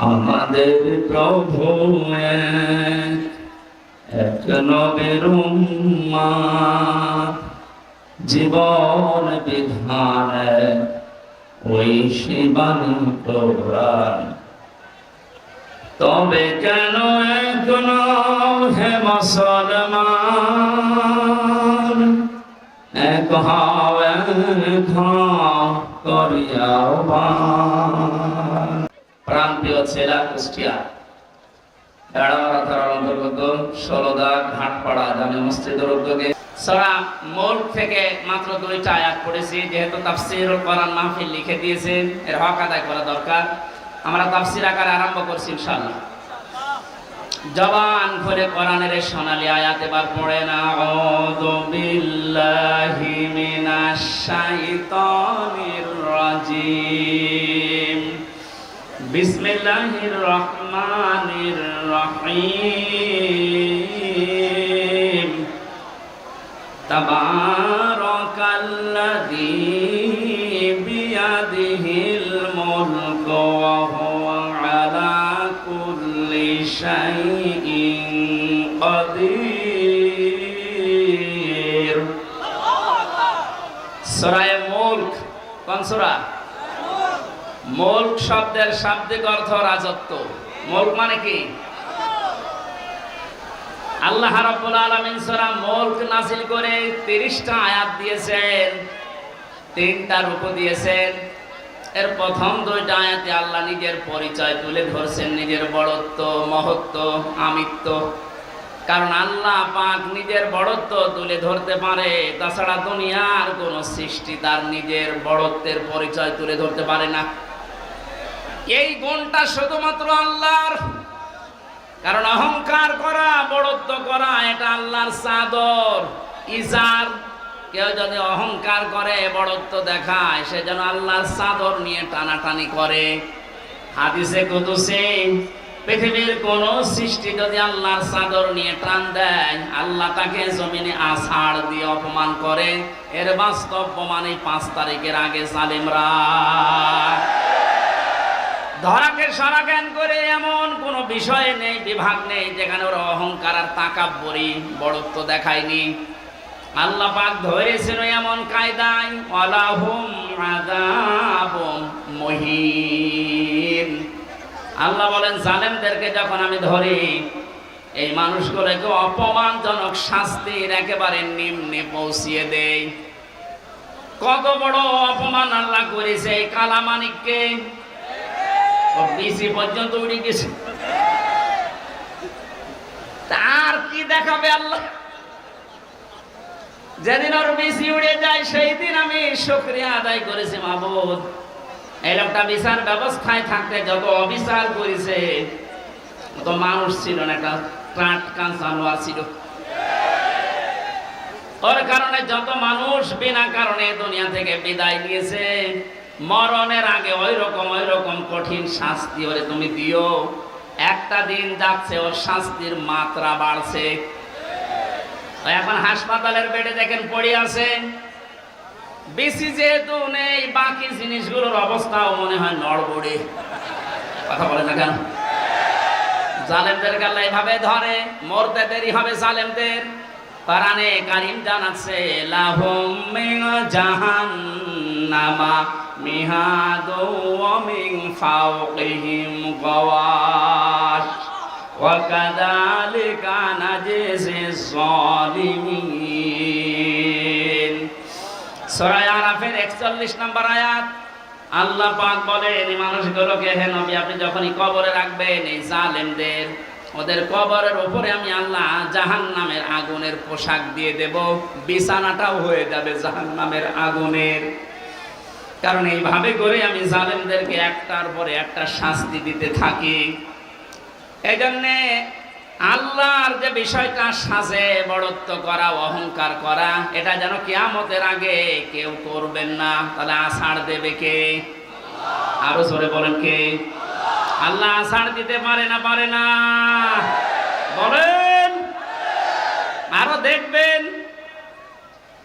আমাদের প্রভু এক নবীর উম্মত, জীবন বিধান ওই শিবানী কোরআন। তবে কেন এখনো হে মুসলমান, এক হও এক করিয়া প্রান্তীয় জেলা কুষ্টিয়া বেড়াওয়ারা থানার অন্তর্গত ষোলদা ঘাটপাড়া জামে মসজিদের উদ্যোগে সূরা মুলক থেকে মাত্র 2টা আয়াত পড়েছি। যেহেতু তাফসীরুল কোরআন মাহফিল লিখে দিয়েছেন, এর হক আদায় করা দরকার। আমরা তাফসীর আকারে আরম্ভ করছি ইনশাআল্লাহ। জবান ভরে কোরআনের সোনালী আয়াত এবার পড়েন। আউযু বিল্লাহি মিনাশ শাইতানির রাজিম, বিসমিল্লাহির রহমানির রহিম। তাবারাকাল্লাযী বিয়াদিহিল মুলকু ওয়া হুয়া আলা কুল্লি শাইইন কাদির। সূরা মুলক কোন সূরা? মুলক শব্দের শাব্দিক অর্থ রাজত্ব। মুলক মানে কি? আল্লাহ রাব্বুল আলামিন সূরা মুলক নাযিল করে 30টা আয়াত দিয়েছেন, 3টা রূপ দিয়েছেন। এর প্রথম 2টা আয়াতে আল্লাহ নিজের পরিচয় তুলে ধরছেন, নিজের বড়ত্ব, মহত্ব, আমিত্ব। কারণ আল্লাহ পাক নিজের বড়ত্ব তুলে ধরতে পারে, তাছাড়া দুনিয়ার কোন সৃষ্টি তার নিজের বড়ত্বের পরিচয় তুলে ধরতে পারে না। এই গুণটা শুধুমাত্র আল্লাহর। কারণ অহংকার করা, বড়ত্ব করা এটা আল্লাহর চাদর, ইজার। কেউ যদি অহংকার করে, বড়ত্ব দেখায়, সে যেন আল্লাহর চাদর নিয়ে টানাটানি করে। হাদিসে কুদসি, পৃথিবীর কোন সৃষ্টি যদি আল্লাহর চাদর নিয়ে টান দেয়, আল্লাহ তাকে জমিনে আছাড় দিয়ে অপমান করে। এর বাস্তব প্রমাণ এই 5 তারিখের আগে জালিমরা ধরাকে সারা জ্ঞান করে এমন কোন বিষয় নেই, বিভাগ নেই যেখানে ওরা অহংকার আর তাকাব্বুরি, বড়ত্ব দেখায়নি। আল্লাহ পাক ধরেছেন এমন কায়দায়, ওয়ালাহুম আযাবুম মুহিন। আল্লাহ বলেন জালেমদেরকে যখন আমি ধরি, এই মানুষগুলোকে অপমানজনক শাস্তির একেবারে নিম্নে পৌঁছিয়ে দেই। কত বড় অপমান আল্লাহ করেছে এই কালামানিককে, বিসি পর্যন্ত উড়ে গেছে। তার কি দেখাবে আল্লাহ? যেদিন ওর বিসি উড়ে যায়, সেই দিন আমি শুকরিয়া আদায় করেছি, মাবুদ এই লোকটা বিচার ব্যবস্থায় থাকতে যত অবিচার করেছে, অত মানুষ ছিল না, একটা টাটকা জানোয়ার ছিল। ওর কারণে যত মানুষ বিনা কারণে দুনিয়া থেকে বিদায় নিয়েছে, মরণের আগে ওই রকম কঠিন শাস্তি ওরে তুমি দিও। একটা দিন যাচ্ছে, ওর শাস্তির মাত্রা বাড়ছে। এখন হাসপাতালের বেডে দেখেন পড়ে আছে। বেশি যেহেতু নেই, বাকি জিনিসগুলোর অবস্থাও মনে হয় নড়বড়ে। কথা বলে না কেন? জালেমদের আল্লাহ এভাবে ধরে, মরতে দেরি হবে জালেমদের। কোরআনে কারীম জানাচ্ছে, লাহুম মিন জাহান্নামা মিহাদু ওয়া মিন ফাওকিহিম গাওয়াশ ওয়া কাযালিকা নাজজিস যালিমিন। সূরা আরাফের 41 নম্বর আয়াত। আল্লাহ পাক বলেন এই মানুষগুলোকে, হে নবী আপনি যখনই কবরে রাখবেন এই জালেমদের, ওদের কবরের উপরে আমি আল্লাহ জাহান্নামের আগুনের পোশাক দিয়ে দেব, বিছানাটাও হয়ে যাবে জাহান্নামের আগুনের। কারণ এইভাবে করে আমি জালেমদেরকে একটার পরে একটা শাস্তি দিতে থাকি। এই জন্যে আল্লাহর যে বিষয়টা সাজে, বড়ত্ব করা, অহংকার করা, এটা যেন কিয়ামতের আগে কেউ করবেন না। তাহলে আছাড় দেবে কে? আরো জোরে বলেন কে? আল্লাহ আছাড় দিতে পারে না? পারে না? বলেন। আরো দেখবেন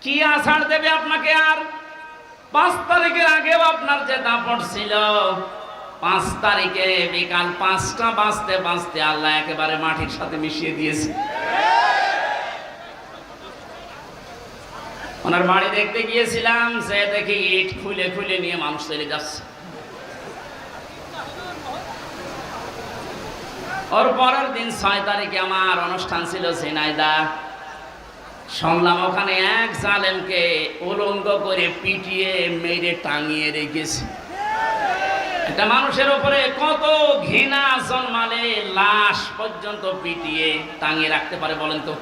কি আছাড় দেবে আপনাকে। আর 5 তারিখের আগেও আপনার যে দাপট ছিল, 5 তারিখে বিকাল 5টা বাজতে বাজতে আল্লাহ একেবারে মাটির সাথে মিশিয়ে দিয়েছে। ওনার বাড়ি দেখতে গিয়েছিলাম, সে দেখি ইট খুলে খুলে নিয়ে মানুষ চলে যাচ্ছে। ওর পরের দিন 6 তারিখে আমার অনুষ্ঠান ছিল ঝিনাইদা। শুনলাম ওখানে এক জালেমকে উলঙ্গ করে পিটিয়ে মেরে টাঙিয়ে রেখেছে। একটা মানুষের উপরে কত ঘৃণা জন্মালে লাশ পর্যন্ত পিটিয়ে টাঙিয়ে রাখতে পারে বলেন তো?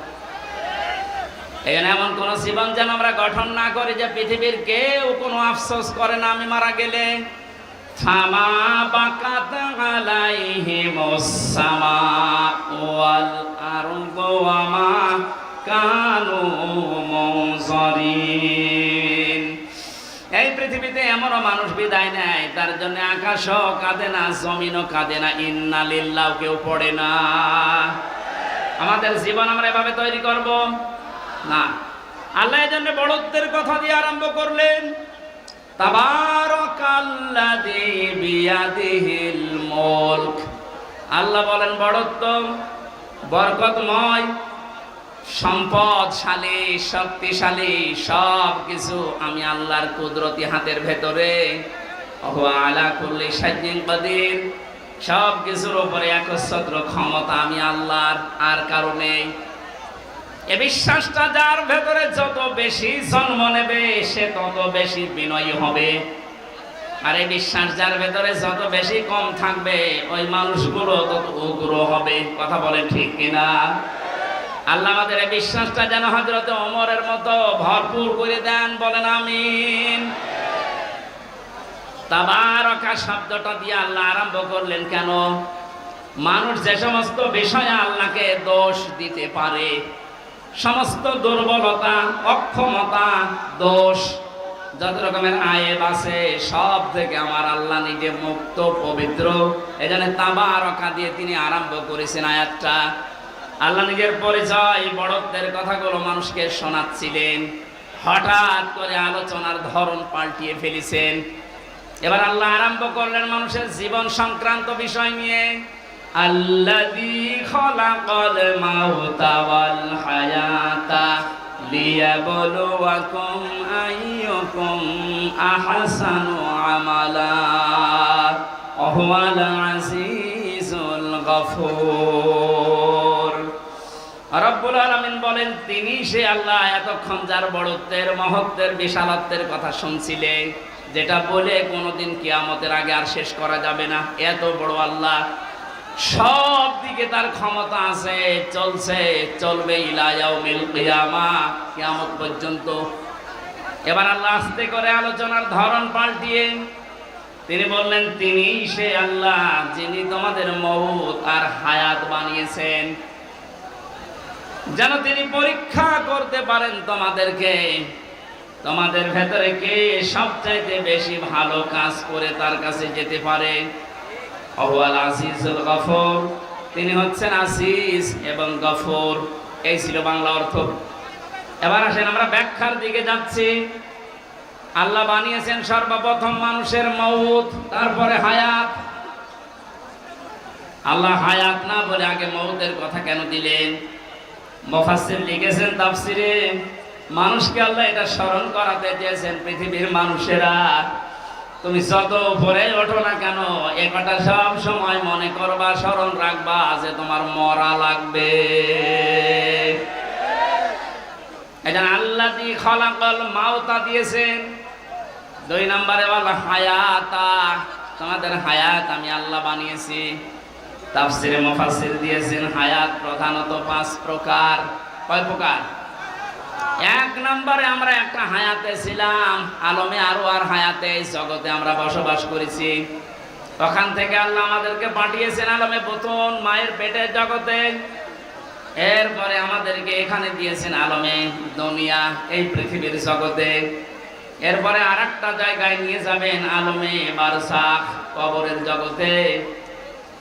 এখানে এমন কোন জীবন যেন আমরা গঠন না করি যে পৃথিবীর কেউ কোনো আফসোস করে না আমি মারা গেলে। ফামা বাকাত আলাইহিমুস সামাউ ওয়াল আরদু ওয়া মা কানু মুনজারিন। এই পৃথিবীতে এমনও মানুষ বিদায় নেয়, তার জন্য আকাশও কাঁদে না, জমিনও কাঁদে না, ইন্না লিল্লাহ কেউ পড়ে না। আমাদের জীবন আমরা এভাবে তৈরি করব না। আল্লাহ এই জন্য বড়ত্বের কথা দিয়ে আরম্ভ করলেন, তাবারাকাল্লাযী বিয়াদিহিল মুলক। আল্লাহ বলেন বড়ত্ব বরকতময়, সম্পদশালী, শক্তিশালী, সব কিছু আমি আল্লাহর কুদরতি হাতের ভেতরে। ওয়া আলা কুল্লি শাইইন কাদির, সব কিছুর উপরে একচ্ছত্র ক্ষমতা আমি আল্লাহর, আর কারণে এ বিশ্বাসটা যার ভেতরে যত বেশি জন্ম নেবে সে তত বেশি বিনয়ী হবে। আর এই বিশ্বাস যার ভেতরে যত বেশি কম থাকবে ওই মানুষগুলো তত উগ্র হবে। কথা বলেন ঠিক কিনা? আল্লাহ আমাদের এই বিশ্বাসটা যেন হযরত ওমরের মতো ভরপুর করে দেন, বলেন আমিন। তাবারাকা শব্দটা দিয়ে আল্লাহ আরম্ভ করলেন কেন? মানুষ যে সমস্ত বিষয়ে আল্লাহকে দোষ দিতে পারে, সমস্ত দুর্বলতা, অক্ষমতা, দোষ, যত রকমের আয়েব আছে সব থেকে আমার আল্লাহ নিজে মুক্ত, পবিত্র। এজন্য তাবারাকা দিয়ে তিনি আরম্ভ করেছেন আয়াতটা। আল্লাহ নিজের পরিচয়, বড়ত্বের কথাগুলো মানুষকে শোনাচ্ছিলেন, হঠাৎ করে আলোচনার ধরন পাল্টিয়ে ফেলেছেন। এবার আল্লাহ আরম্ভ করলেন মানুষের জীবন সংক্রান্ত বিষয় নিয়ে। আল্লাযী খালাকাল মাউতা ওয়াল হায়াতা লিয়াবলুয়াকুম আইয়ুকুম আহসানু আমালা ওয়া হুয়াল আজিজুল গফুর। রব্বুল আলামিন বলেন তিনি সে আল্লাহ এতক্ষণ যার বড়ত্বের, মহত্বের, বিশালত্বের কথা শুনছিলেন, যেটা বলে কোনোদিন কিয়ামতের আগে আর শেষ করা যাবে না। এত বড় আল্লাহ, সব দিকে তার ক্ষমতা আছে, চলছে, চলবে ইলা ইয়াউমিল কিয়ামা, কিয়ামত পর্যন্ত। এবার আল্লাহ আস্তে করে আলোচনার ধরন পাল্টিয়ে তিনি বললেন তিনি সে আল্লাহ যিনি তোমাদের মউত আর হায়াত বানিয়েছেন, যেন তিনি পরীক্ষা করতে পারেন তোমাদেরকে, তোমাদের ভেতরে কে সবচাইতে বেশি ভালো কাজ করে তার কাছে যেতে পারে। ওয়াল আজিজুল গফুর, তিনি হচ্ছেন আজিজ এবং গফুর। এই ছিল বাংলা অর্থ। এবার আসেন আমরা ব্যাখ্যার দিকে যাচ্ছি। আল্লাহ বানিয়েছেন সর্বপ্রথম মানুষের মউত, তারপরে হায়াত। আল্লাহ হায়াত না বলে আগে মউতের কথা কেন দিলেন? মুফাসসির লিখেছেন তাফসিরে, মানুষকে আল্লাহ এটা স্মরণ করাতে চেয়েছেন, পৃথিবীর মানুষেরা তুমি যত উপরে ওঠো না কেন এ কথা সব সময় মনে করবা, স্মরণ রাখবা যে তোমার মরা লাগবে। এজন্য আল্লাযী খালাকাল মাউতা দিয়েছেন। 2 নম্বরে বলা হায়াতা, তোমাদের হায়াত আমি আল্লাহ বানিয়েছি। তাফসিরে মুফাসসির দিয়েছেন হায়াত প্রধানত 5 প্রকার। কয় প্রকার? 1 নম্বরে আমরা একটা হায়াতে ছিলাম, আলমে আরওয়ার হায়াতে, জগতে আমরা বসবাস করেছি। ওখান থেকে আল্লাহ আমাদেরকে পাঠিয়েছেন আলমে বুতুন, মায়ের পেটের জগতে। এরপরে আমাদেরকে এখানে দিয়েছেন আলমে দুনিয়া, এই পৃথিবীর জগতে। এরপরে আরেকটা জায়গায় নিয়ে যাবেন আলমে বারজাখ, কবরের জগতে।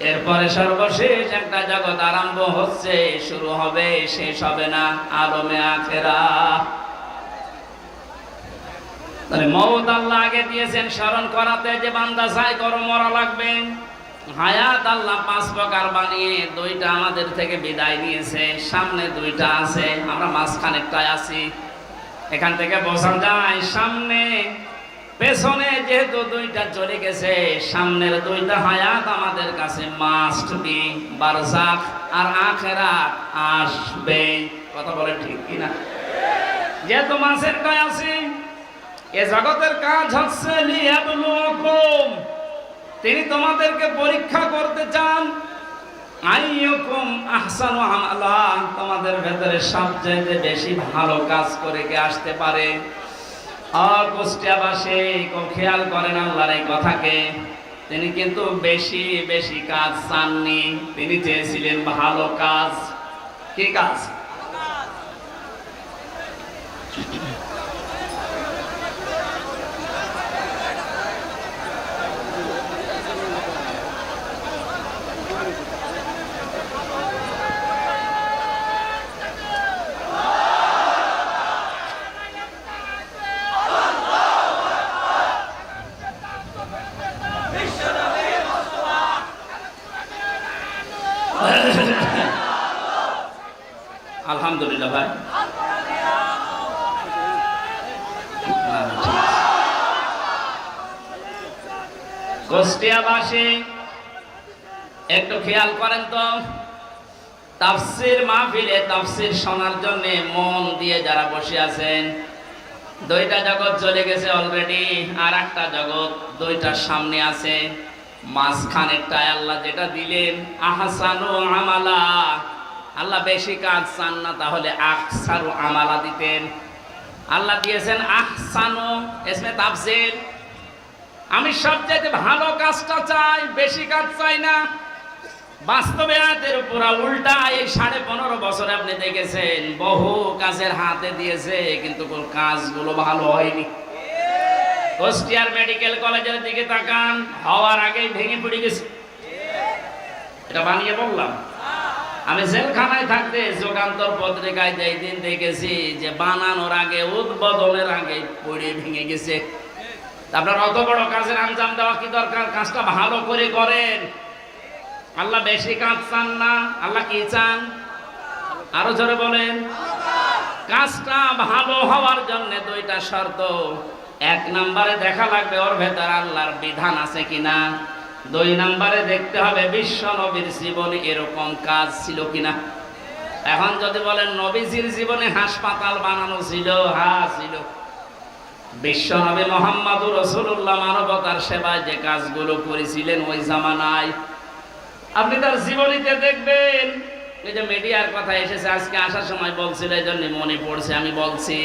এরপরে সর্বশেষ একটা জগৎ আরম্ভ হচ্ছে, শুরু হবে, শেষ হবে না, আলমে আখিরাত। তাহলে মওত আল্লাহ আগে দিয়েছেন স্মরণ করাতে যে বান্দা চাই করো মরা লাগবে। হায়াত আল্লাহ 5 প্রকার বানিয়ে 2টা আমাদের থেকে বিদায় নিয়েছে, সামনে 2টা আছে, আমরা মাঝখানেরটায় আছি। এখান থেকে বোঝা যায় সামনে পেছনে যেহেতু 2টা চলে গেছে, সামনের 2টা হায়াত আমাদের কাছে মাস্ট বি, বারজাখ আর আখিরাত আসবে। কথা বলে ঠিক কিনা? যেহেতু মাঝেরটায় আছি, এ জগতের কাজ হচ্ছে লিয়াবলুকুম, তিনি তোমাদেরকে পরীক্ষা করতে চান। আইয়ুকুম আহসানু আমালা, তোমাদের ভেতরে সবচেয়ে বেশি ভালো কাজ করে কে আসতে পারে। কুষ্টিয়াবাসী খুব খেয়াল করেন আল্লাহর এই কথাকে, তিনি কিন্তু বেশি বেশি কাজ চাননি, তিনি চেয়েছিলেন ভালো কাজ। কি কাজ? আলহামদুলিল্লাহ ভাই, কুষ্টিয়াবাসী একটু খেয়াল করেন তো, তাফসীর মাহফিলে তাফসীর শোনার জন্য মন দিয়ে যারা বসে আছেন, 2টা জগৎ চলে গেছে অলরেডি, আর একটা জগৎ 2টার সামনে আছে। মাঝখানেরটায় আল্লাহ যেটা দিলেন আহসানু আমালা, আল্লাহ বেশি কাজ চান না, তাহলে আকসারু আমালা দিতেন। আল্লাহ দিয়েছেন আহসানু, ইসমে তাফসীর, আমি সবচেয়ে ভালো কাজটা চাই, বেশি কাজ চাই না। বাস্তবে আয়াতের পুরা উল্টা। এই 15.5 বছরে আপনি দেখেছেন বহু কাজের হাতে দিয়েছে, কিন্তু কোন কাজগুলো ভালো হয়নি। কুষ্টিয়ার মেডিকেল কলেজের দিকে তাকান, হওয়ার আগেই ভেঙে পড়ে গেছে। এটা বানিয়ে বললাম? আমি জেলখানায় থাকতে যুগান্তর পত্রিকায় যেই দিন দেখেছি যে বানানোর আগে, উদ্বোধনের আগে পড়ে ভেঙে গেছে। আপনার অত বড় কাজের আঞ্জাম দেওয়া কি দরকার? কাজটা ভালো করে করেন। আল্লাহ বেশি কাজ চান না, আল্লাহ কি চান? আরো জোরে বলেন। কাজটা ভালো হওয়ার জন্য 2টা শর্ত। 1 নম্বরে দেখা লাগবে ওর ভেতর আল্লাহর বিধান আছে কিনা। 2 নম্বরে দেখতে হবে বিশ্ব নবীর জীবনে এরকম কাজ ছিল কিনা। এখন যদি বলেন নবীজির জীবনে হাসপাতাল বানানো ছিল, হ্যাঁ ছিল। বিশ্ব নবী মুহাম্মদুর রাসূলুল্লাহ মানবতার সেবায় যে কাজগুলো করেছিলেন ওই জামানায়, আপনি তার জীবনীতে দেখবেন। এই যে মিডিয়ার কথা এসেছে আজকে আসার সময় বলছিল, এই জন্য মনে পড়ছে আমি বলছি।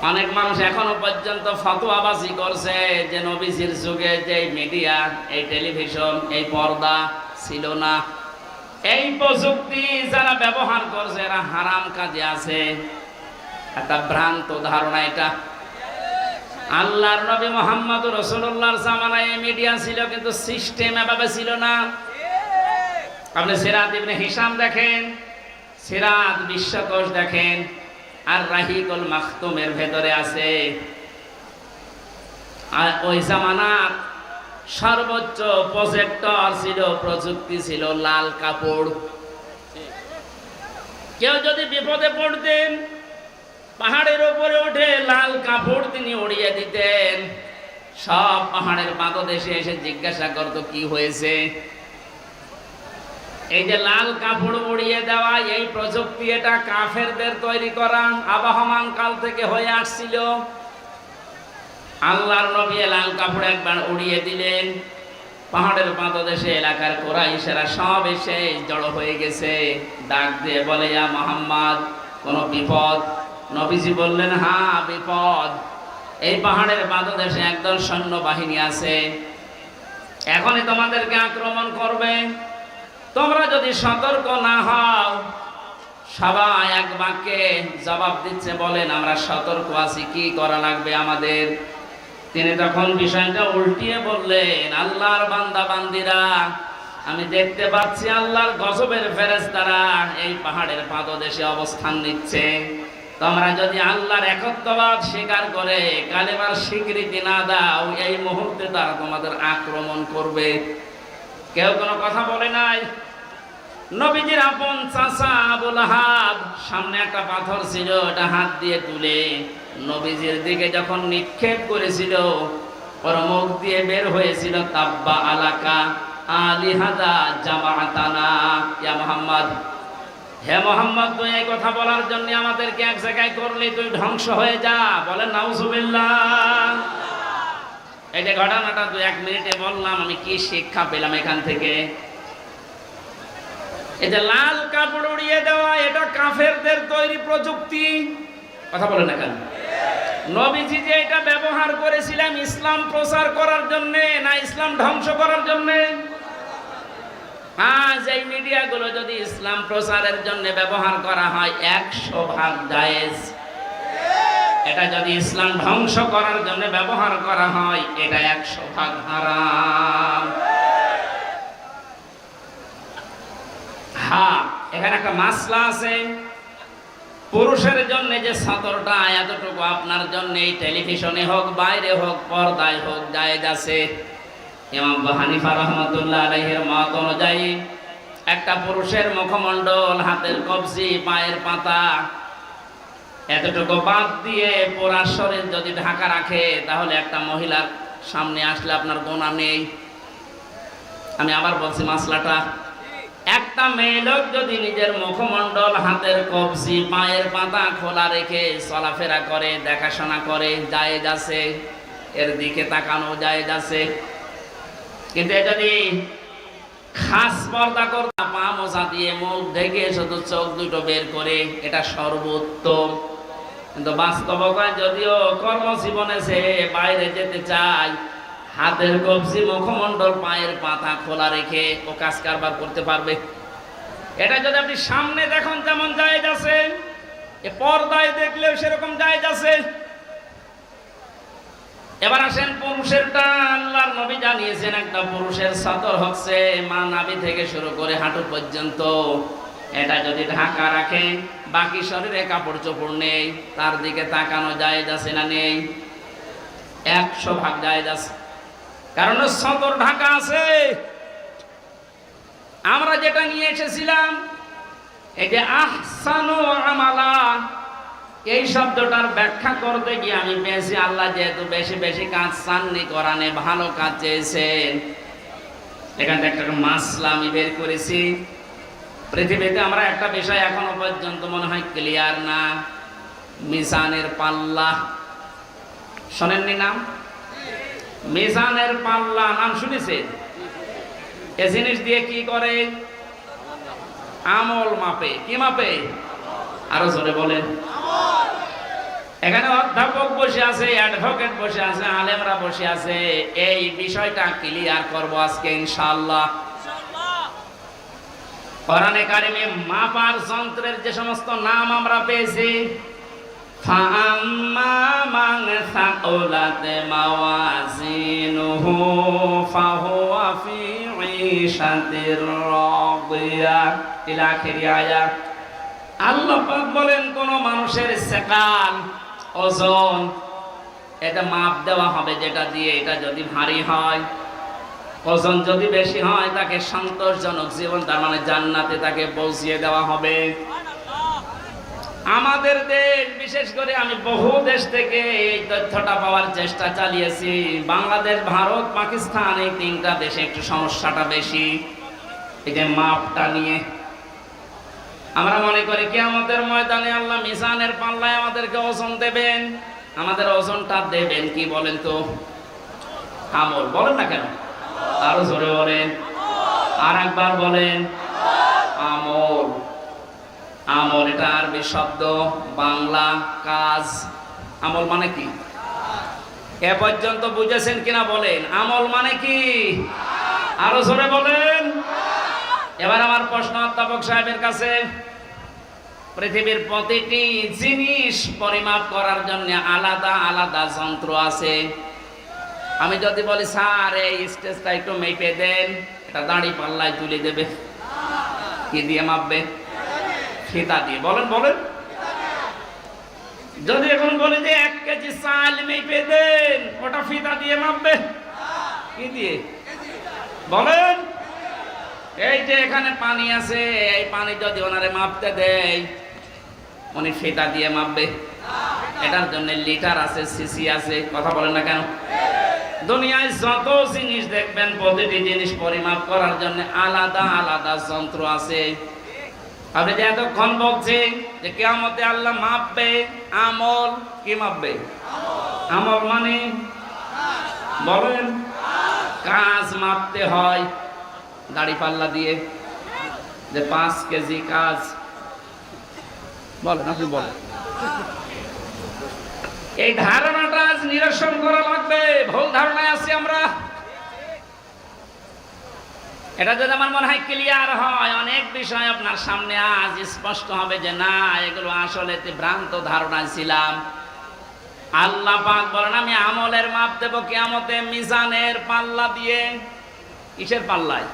অনেক মানুষ এখনো পর্যন্ত ফতোয়াবাজি করছে যে নবীজির যুগে যে মিডিয়া, এই টেলিভিশন, এই পর্দা ছিল না। এই প্রযুক্তি যারা ব্যবহার করছে এরা হারাম কাজে আছে। একটা ভ্রান্ত ধারণা এটা। আল্লাহর নবী মুহাম্মদুর রাসূলুল্লাহর জামানায় মিডিয়া ছিল, কিন্তু সিস্টেম এভাবে ছিল না। আপনি সিরাত ইবনে হিশাম দেখেন, সিরাত বিশ্বকোষ দেখেন, আর রাহিকুল মাখতুমের ভেতরে আছে। আর ওই জামানার সর্বোচ্চ প্রজেক্টর ছিল, প্রযুক্তি ছিল লাল কাপড়। কেউ যদি বিপদে পড়তেন পাহাড়ের উপরে উঠে লাল কাপড় তিনি উড়িয়ে দিতেন। সব পাহাড়ের পাদদেশে এসে জিজ্ঞাসা করতো কি হয়েছে। এই যে লাল কাপড় উড়িয়ে দেওয়া, এই প্রযুক্তি এটা কাফেরদের তৈরি করা, আবহমান কাল থেকে হয়ে আসছিল। আল্লাহর নবী লাল কাপড় একবার উড়িয়ে দিলেন, পাহাড়ের পাদদেশে এলাকার কুরাইশেরা সব এসে জড়ো হয়ে গেছে। ডাক দিয়ে বলে, ইয়া মুহাম্মদ, কোন বিপদ? নবীজি বললেন, হ্যাঁ বিপদ। এই পাহাড়ের পাদদেশে একদল সৈন্যবাহিনী আছে, এখনই তোমাদেরকে আক্রমণ করবে। তোমরা যদি সতর্ক না হও। সবাই এক বাক্যে জবাব দিচ্ছে, বলেন আমরা সতর্ক আছি, কি করা লাগবে আমাদের? তিনি তখন বিষয়টা উল্টিয়ে বললেন, আল্লাহর বান্দা বান্দিরা, আমি দেখতে পাচ্ছি আল্লাহর গজবের ফেরেশতারা এই পাহাড়ের পাদদেশে অবস্থান নিচ্ছে। তোমরা যদি আল্লাহর একত্ববাদ স্বীকার করে কালেমার স্বীকৃতি না দাও, এই মুহূর্তে তারা তোমাদের আক্রমণ করবে। কেউ কোনো কথা বলে নাই। নবীজির আপন চাচা আবু লাহাব সামনে একটা পাথর ছিল, ওটা হাত দিয়ে তুলে নবীজির দিকে যখন নিক্ষেপ করেছিল, ওর মুখ দিয়ে বের হয়েছিল তাব্বা আলাকা আলিহাদা জামাতানা ইয়া মুহাম্মদ। হে মোহাম্মদ, তুই এই কথা বলার জন্য আমাদেরকে এক জায়গায় করলি, তুই ধ্বংস হয়ে যা। বলেন নাউজুবিল্লাহ। এই যে ঘটনাটা 1 মিনিটে বললাম, আমি কি শিক্ষা পেলাম এখান থেকে? এই যে লাল কাপড় উড়িয়ে দেওয়া, এটা কাফেরদের তৈরি প্রযুক্তি। কথা বলেন না কেন? নবীজি যে এটা ব্যবহার করেছিলেন ইসলাম প্রচার করার জন্য, না ইসলাম ধ্বংস করার জন্য? আজ এই মিডিয়াগুলো যদি ইসলাম প্রচারের জন্য ব্যবহার করা হয় 100% জায়েজ। এটা যদি ইসলাম ধ্বংস করার জন্য ব্যবহার করা হয়, এটা 100% হারাম। হ্যাঁ, এখানে একটা মাসলা আছে। পুরুষের জন্য যে সতরটা এতটুকু আপনার জন্য টেলিভিশনে হোক, বাইরে হোক, পর্দায় হোক, জায়েজ আছে। ইমাম আবু হানিফা রাহমাতুল্লাহ আলাইহির মত অনুযায়ী একটা পুরুষের মুখমণ্ডল, হাতের কবজি, পায়ের পাতা এতটুকু বাদ দিয়ে পুরা শরীর যদি ঢাকা রাখে, তাহলে একটা মহিলার সামনে আসলে আপনার গুনাহ নেই। আমি আবার বলছি মাসলাটা, একটা মেয়ে লোক যদি নিজের মুখমণ্ডল, হাতের কবজি, পায়ের পাতা খোলা রেখে চলাফেরা করে, দেখাশোনা করে, জায়েজ আছে, এর দিকে তাকানো জায়েজ আছে। কিন্তু যদি খাস পর্দা করে পা মোছা দিয়ে মুখ ঢেকে শুধু চোখ দুটো বের করে, এটা সর্বোত্তম। কিন্তু বাস্তবতায় যদিও কর্মজীবনে সে বাইরে যেতে চায়, হাতের কবজি, মুখমণ্ডল, পায়ের পাতা খোলা রেখে ও কাজ কারবার করতে পারবে। এটা যদি আপনি সামনে দেখুন যেমন জায়েজ আছে, এ পর্দায় দেখলেও সেরকম জায়েজ আছে। এবার আসেন পুরুষেরটা। আল্লাহর নবী জানিয়েছেন একটা পুরুষের সতর হচ্ছে মা নাভি থেকে শুরু করে হাঁটু পর্যন্ত। এটা যদি ঢাকা রাখে, বাকি শরীরে কাপড় চোপড় নেই, তার দিকে তাকানো জায়েজ আছে না নেই? 100% জায়েজ আছে, কারণ সতর ঢাকা আছে। আমরা যেটা নিয়ে এসেছিলাম, এই যে আহসানু আমালা, এই শব্দটার ব্যাখ্যা করতে গিয়ে আমি পেয়েছি আল্লাহ যেহেতু বেশি বেশি কাজ চাননি, কোরআনে ভালো কাজ চেয়েছেন। এখান থেকে একটা মাসলা আমি বের করেছি। পৃথিবীতে আমরা একটা বিষয় এখনো পর্যন্ত মনে হয় ক্লিয়ার না, মিজানের পাল্লা। শোনেননি নাম? মিজানের পাল্লা নাম শুনেছেন? এ জিনিস দিয়ে কি করে? আমল মাপে। কি মাপে? আরো জোরে বলেন। এখানে অধ্যাপক বসে আছে, অ্যাডভোকেট বসে আছে, আলেমরা বসে আছে। এই বিষয়টা ক্লিয়ার করব আজকে ইনশাআল্লাহ। কোরআনে কারিমে মাপার যন্ত্রের যে সমস্ত নাম আমরা পেয়েছি, ফাআম্মা মান সাকুলাত মাওয়াজিনুহু ফাহুয়া ফি ঈশাতির রাদিয়া ইলা আখিরি আয়াত। আল্লাহ পাক বলেন, কোন মানুষের সেকাল, ওজন, এটা মাপ দেওয়া হবে যেটা দিয়ে, এটা যদি ভারী হয়, ওজন যদি বেশি হয়, তাকে সন্তোষজনক জীবন, তার মানে জান্নাতে তাকে পৌঁছিয়ে দেওয়া হবে। আমাদের দেশ, বিশেষ করে আমি বহু দেশ থেকে এই তথ্যটা পাওয়ার চেষ্টা চালিয়েছি। বাংলাদেশ, ভারত, পাকিস্তান, এই 3টা দেশে একটু সমস্যাটা বেশি, এই যে মাপটা নিয়ে। আমরা মনে করি কিয়ামতের ময়দানে আল্লাহ মিজানের পাল্লায় আমাদেরকে ওজন দেবেন। আমাদের ওজনটা দেবেন কি বলেন তো? আমল। বলেন না কেন? আরো জোরে বলেন, আর একবার বলেন। আমল। আমল এটা আরবি শব্দ, বাংলা কাজ। আমল মানে কি? এ পর্যন্ত বুঝেছেন কিনা বলেন? আমল মানে কি? আরো জোরে বলেন। এবার আমার প্রশ্ন অধ্যাপক সাহেবের কাছে, পৃথিবীর প্রতিটি জিনিস পরিমাপ করার জন্য আলাদা আলাদা যন্ত্র আছে। আমি যদি বলি স্যার এই স্টেজটা একটু মেপে দেন, এটা দাড়ি পাল্লায় তুলে দেবে। কি দিয়ে মাপবে? ফিতা দিয়ে। বলেন বলেন। যদি এখন বলি যে 1 কেজি চাল মেপে দেন, ওটা ফিতা দিয়ে মাপবে? কি দিয়ে বলেন? এই যে এখানে পানি আছে, এই পানি যদি ওনারে মাপতে দেয়, উনি ফিতা দিয়ে মাপবে? এটার জন্য লিটার আছে, সিসি আছে, কথা বলেন না কেন? দুনিয়ায় যত জিনিস দেখবেন, প্রতিটি জিনিস পরিমাপ করার জন্য আলাদা আলাদা যন্ত্র আছে। আপনি যে এতক্ষণ বলছেন যে কিয়ামতে আল্লাহ মাপবে, আমল কি মাপবে? আমল মানে বলেন, কাজ মাপতে হয় দাড়ি পাল্লা দিয়ে, যে 5 কেজি কাজ। বলেন, আপনি বলেন। এই ধারণাটা আজ নিরসন করা লাগবে। ভুল ধারণায় আছি আমরা। এটা যদি আমার মনে হয় ক্লিয়ার হয়, অনেক বিষয় আপনার সামনে আজ স্পষ্ট হবে যে না, এগুলো আসলে ভ্রান্ত ধারণায় ছিলাম। আল্লাহ পাক বলেন, আমি আমলের মাপ দেব কিয়ামতে মিজানের পাল্লা দিয়ে। কিসের পাল্লায়?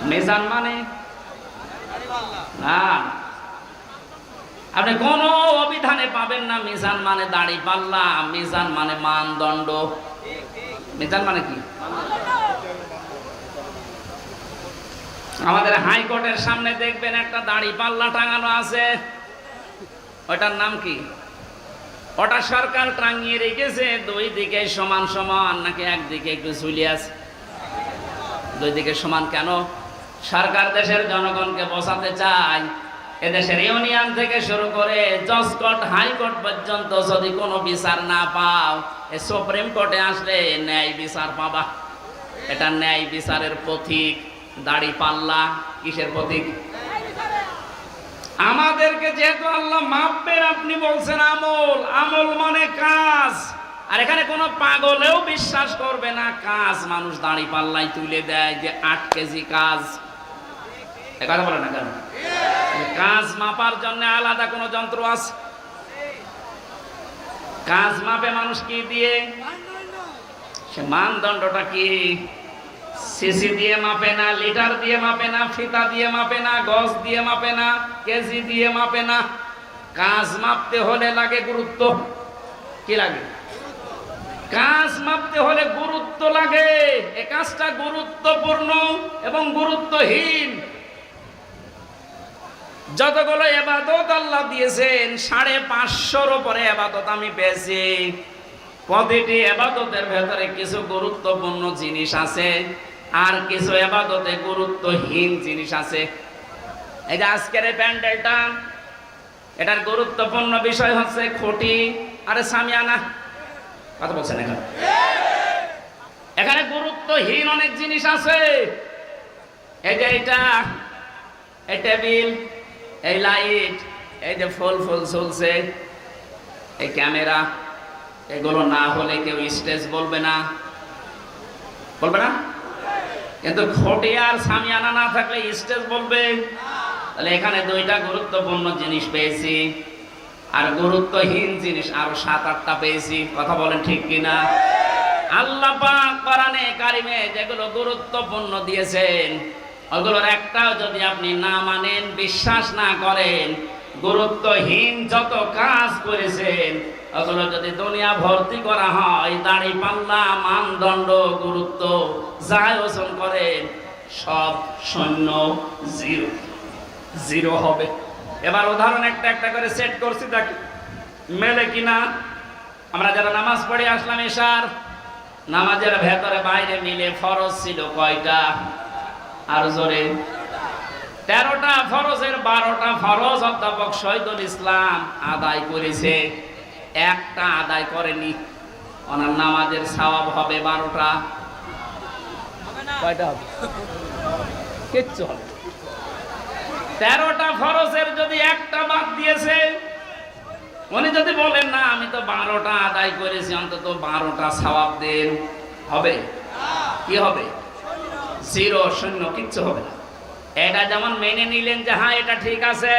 মিজান মানে না, আপনি কোন অভিধানে পাবেন না মিজান মানে দাড়ি পাল্লা। মিজান মানে মানদণ্ড। মিজান মানে কি? আমাদের হাইকোর্টের সামনে দেখবেন একটা দাড়ি পাল্লা টাঙানো আছে, ওটার নাম কি? ওটা সরকার টাঙিয়ে রেখেছে দুই দিকে সমান সমান, নাকি একদিকে একটু ঝুলিয়ে আছে? দুই দিকে সমান কেন? সরকার দেশের জনগণকে বোঝাতে চায় এদেশের ইউনিয়ন থেকে শুরু করে জজ কোর্ট, হাইকোর্ট পর্যন্ত যদি কোনো বিচার না পাও, এই সুপ্রিম কোর্টে আসলে ন্যায় বিচার পাবা। এটা ন্যায় বিচারের প্রতীক। দাড়ি পাল্লা কিসের প্রতীক? আমাদেরকে যেহেতু আল্লাহ মাপবেন, আপনি বলছেন আমল। আমল মানে কাজ। আর এখানে কোনো পাগলেও বিশ্বাস করবে না কাজ মানুষ দাড়ি পাল্লাই তুলে দেয় যে 8 কেজি কাজ। এ কথা বলে না কেন? কাজ মাপার জন্য আলাদা কোনো যন্ত্র আছে? কাজ মাপে মানুষ কি দিয়ে? সে মানদণ্ডটা কি? সিসি দিয়ে মাপে না, লিটার দিয়ে মাপে না, ফিতা দিয়ে মাপে না, গজ দিয়ে মাপে না, কেজি দিয়ে মাপে না। কাজ মাপতে হলে লাগে গুরুত্ব। কি লাগে? কাজ মাপতে হলে গুরুত্ব লাগে। এই কাজটা গুরুত্বপূর্ণ এবং গুরুত্বহীন। যতগুলো ইবাদত আল্লাহ দিয়েছেন, 550-র উপরে ইবাদত আমি পেয়েছি। প্রতিটি ইবাদতের ভেতরে কিছু গুরুত্বপূর্ণ জিনিস আছে, আর কিছু ইবাদতে গুরুত্বহীন জিনিস আছে। এই যে আজকের এই প্যান্ডেলটা, এটার গুরুত্বপূর্ণ বিষয় হচ্ছে খুঁটি আর সামিয়ানা। কথা বলছেন? এখানে গুরুত্বহীন অনেক জিনিস আছে। এই যে এটা, এই টেবিল, এই লাইট, এই যে ফুল ঝুলছে, এই ক্যামেরা, এগুলো না হলে কেউ স্টেজ বলবে না, বলবে না? কিন্তু খুঁটি আর সামিয়ানা না থাকলে স্টেজ বলবে। তাহলে এখানে দুইটা গুরুত্বপূর্ণ জিনিস পেয়েছি, আর গুরুত্বহীন জিনিস আরো 7-8টা পেয়েছি। কথা বলেন ঠিক কিনা? আল্লাহ পাক কোরআনে কারিমে যেগুলো গুরুত্বপূর্ণ দিয়েছেন, ওগুলোর একটাও যদি আপনি না মানেন, বিশ্বাস না করেন, গুরুত্বহীন যত কাজ করেছেন ওগুলো যদি দুনিয়া ভর্তি করা হয়, দাড়ি পাল্লা, মানদণ্ড, গুরুত্ব যাই ওজন করেন, সব শূন্য, জিরো হবে। এবার উদাহরণ একটা একটা করে সেট করছি, দেখি মেলে কিনা। আমরা যারা নামাজ পড়ে আসলাম, এশার নামাজের ভেতরে বাইরে মিলে ফরজ ছিল কয়টা? আর জোরে 13টা ফরজের 12টা ফরজ অধ্যাপক শহীদুল ইসলাম আদায় করেছে, একটা আদায় করেনি। ওনার নামাজের সওয়াব হবে 12টা। কয়টা হবে? কিচ্ছু হবে। 13টা ফরজের যদি একটা বাদ দিয়েছে, উনি যদি বলেন না আমি তো 12টা আদায় করেছি, অন্তত 12টা সওয়াব দেন, হবে? কি হবে? 0, শূন্য, কিচ্ছু হবে না। এটা যেমন মেনে নিলেন যে হ্যাঁ এটা ঠিক আছে,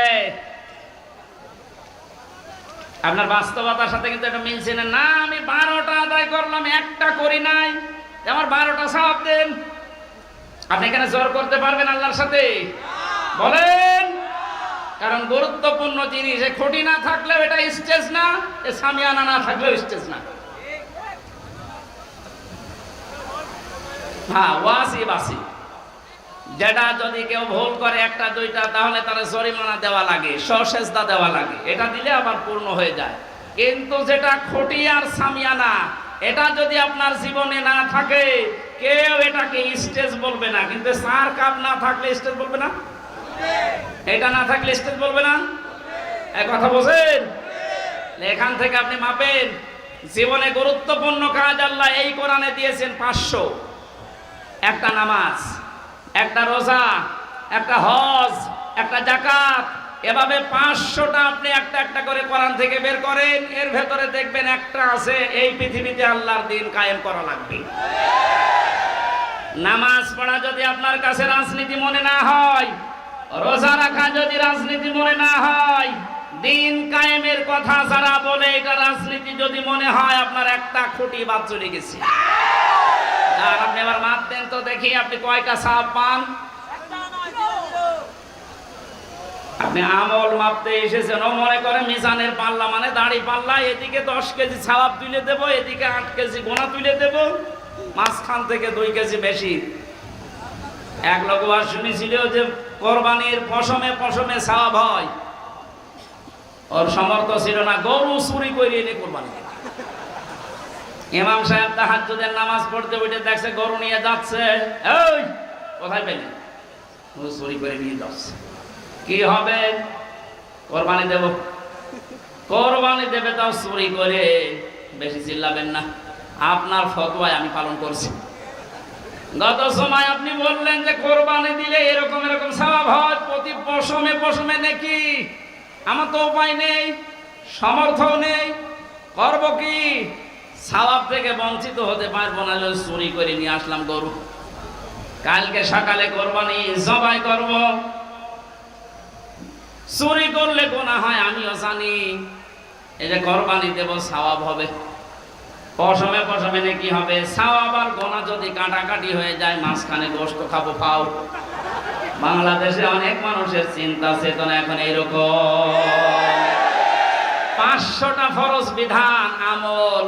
আপনার বাস্তবতার সাথে কিন্তু এটা মিলছে না। না, আমি 12টা আদায় করলাম, একটা করি নাই, আমার 12টা সওয়াব দেন। আপনি এখানে জোর করতে পারবেন আল্লাহর সাথে? বলেন। কারণ গুরুত্বপূর্ণ জিনিস, খুঁটি না থাকলেও এটা স্টেজ না, সামিয়ানা না থাকলেও স্টেজ না। হ্যাঁ, ওয়াজিব আছে, যেটা যদি কেউ ভুল করে একটা দুইটা তাহলে তার জরিমানা দেওয়া লাগে, সসেজদা দেওয়া লাগে, এটা দিলে আবার পূর্ণ হয়ে যায়। কিন্তু যেটা খুঁটি আর সামিয়ানা, এটা যদি আপনার জীবনে না থাকে, কেউ এটাকে স্টেজ বলবে না। কিন্তু চার কাপ না থাকলে স্টেজ বলবে না, এটা না থাকলে স্টেজ বলবে না। এক কথা বোঝেন? এখান থেকে আপনি মাপেন জীবনে গুরুত্বপূর্ণ কাজ আল্লাহ এই কোরআনে দিয়েছেন 500। একটা নামাজ, একটা রোজা, একটা হজ, একটা যাকাত, এভাবে 500টা আপনি একটা একটা করে কোরআন থেকে বের করেন। এর ভেতরে দেখবেন একটা আছে, এই পৃথিবীতে আল্লাহর দিন কায়েম করা লাগবে। নামাজ পড়া যদি আপনার কাছে রাজনীতি মনে না হয়, রোজা রাখা যদি রাজনীতি মনে না হয়, দিন কায়েমের কথা যারা বলে এটা রাজনীতি যদি মনে হয়, আপনার একটা খুঁটি বাদ চলে গেছে। আর আপনি এবার মাপ দেন তো দেখি, আপনি কয়টা সাপ পান? আপনি আমল মাপতে এসেছেন, ও মনে করে মিজানের পাল্লা মানে দাড়ি পাল্লা, এদিকে 10 কেজি ছাওয়াব তুলে দেব, এদিকে 8 কেজি গোনা তুলে দেব, মাঝখান থেকে 2 কেজি বেশি। এক লোক আর শুনেছিল যে কোরবানির পশমে পশমে ছাওয়াব হয়, ওর সমর্থ ছিল না, গরু চুরি করে এনে কোরবানি। ইমাম সাহেব তাহাজ্জুদের নামাজ পড়তে উঠে দেখছে গরু নিয়ে যাচ্ছে, এই কোথায় পেলেন? চুরি করে নিয়ে যাচ্ছে। কি হবে? কোরবানি দেব। কোরবানি দেবে তাও চুরি করে, বেশি চিল্লাবেন না, আপনার ফতোয়ায় আমি পালন করছি। গত সময় আপনি বললেন যে কোরবানি দিলে এরকম এরকম সওয়াব হয়, প্রতি পশমে পশমে নাকি। আমার তো উপায় নেই, সামর্থ্য নেই, করব কি? সওয়াব থেকে বঞ্চিত হতে পারবো না, চুরি করে নিয়ে আসলাম গরু। কালকে সকালে কোরবানি জবাই করব। চুরি করলে গোনা হয় আমিও জানি, এই যে কোরবানি দেব সওয়াব হবে, পশমে পশমে নাকি হবে। সওয়াব আর গোনা যদি কাটাকাটি হয়ে যায়, মাঝখানে গোশত খাবো পাও। বাংলাদেশে অনেক মানুষের চিন্তা চেতনা এখন এইরকম। 500টা ফরজ বিধান আমল,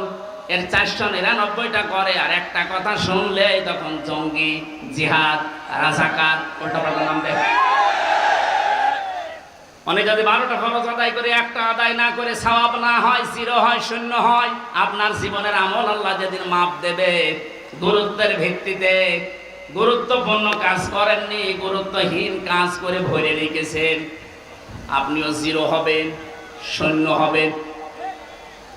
এর 499টা করে, আর একটা কথা শুনলে তখন জঙ্গি, জিহাদ, রাজাকার উল্টাপাল্টা নাম দেয়। মানে যদি 12টা ফরজ আদায় করে একটা আদায় না করে সওয়াব না হয়, জিরো হয়, শূন্য হয়, আপনার জীবনের আমল আল্লাহ যেদিন মাপ দেবে, গুরুত্বের ভিত্তিতে গুরুত্বপূর্ণ কাজ করেননি, গুরুত্বহীন কাজ করে ভরে রেখেছেন, আপনিও জিরো হবেন, শূন্য হবেন।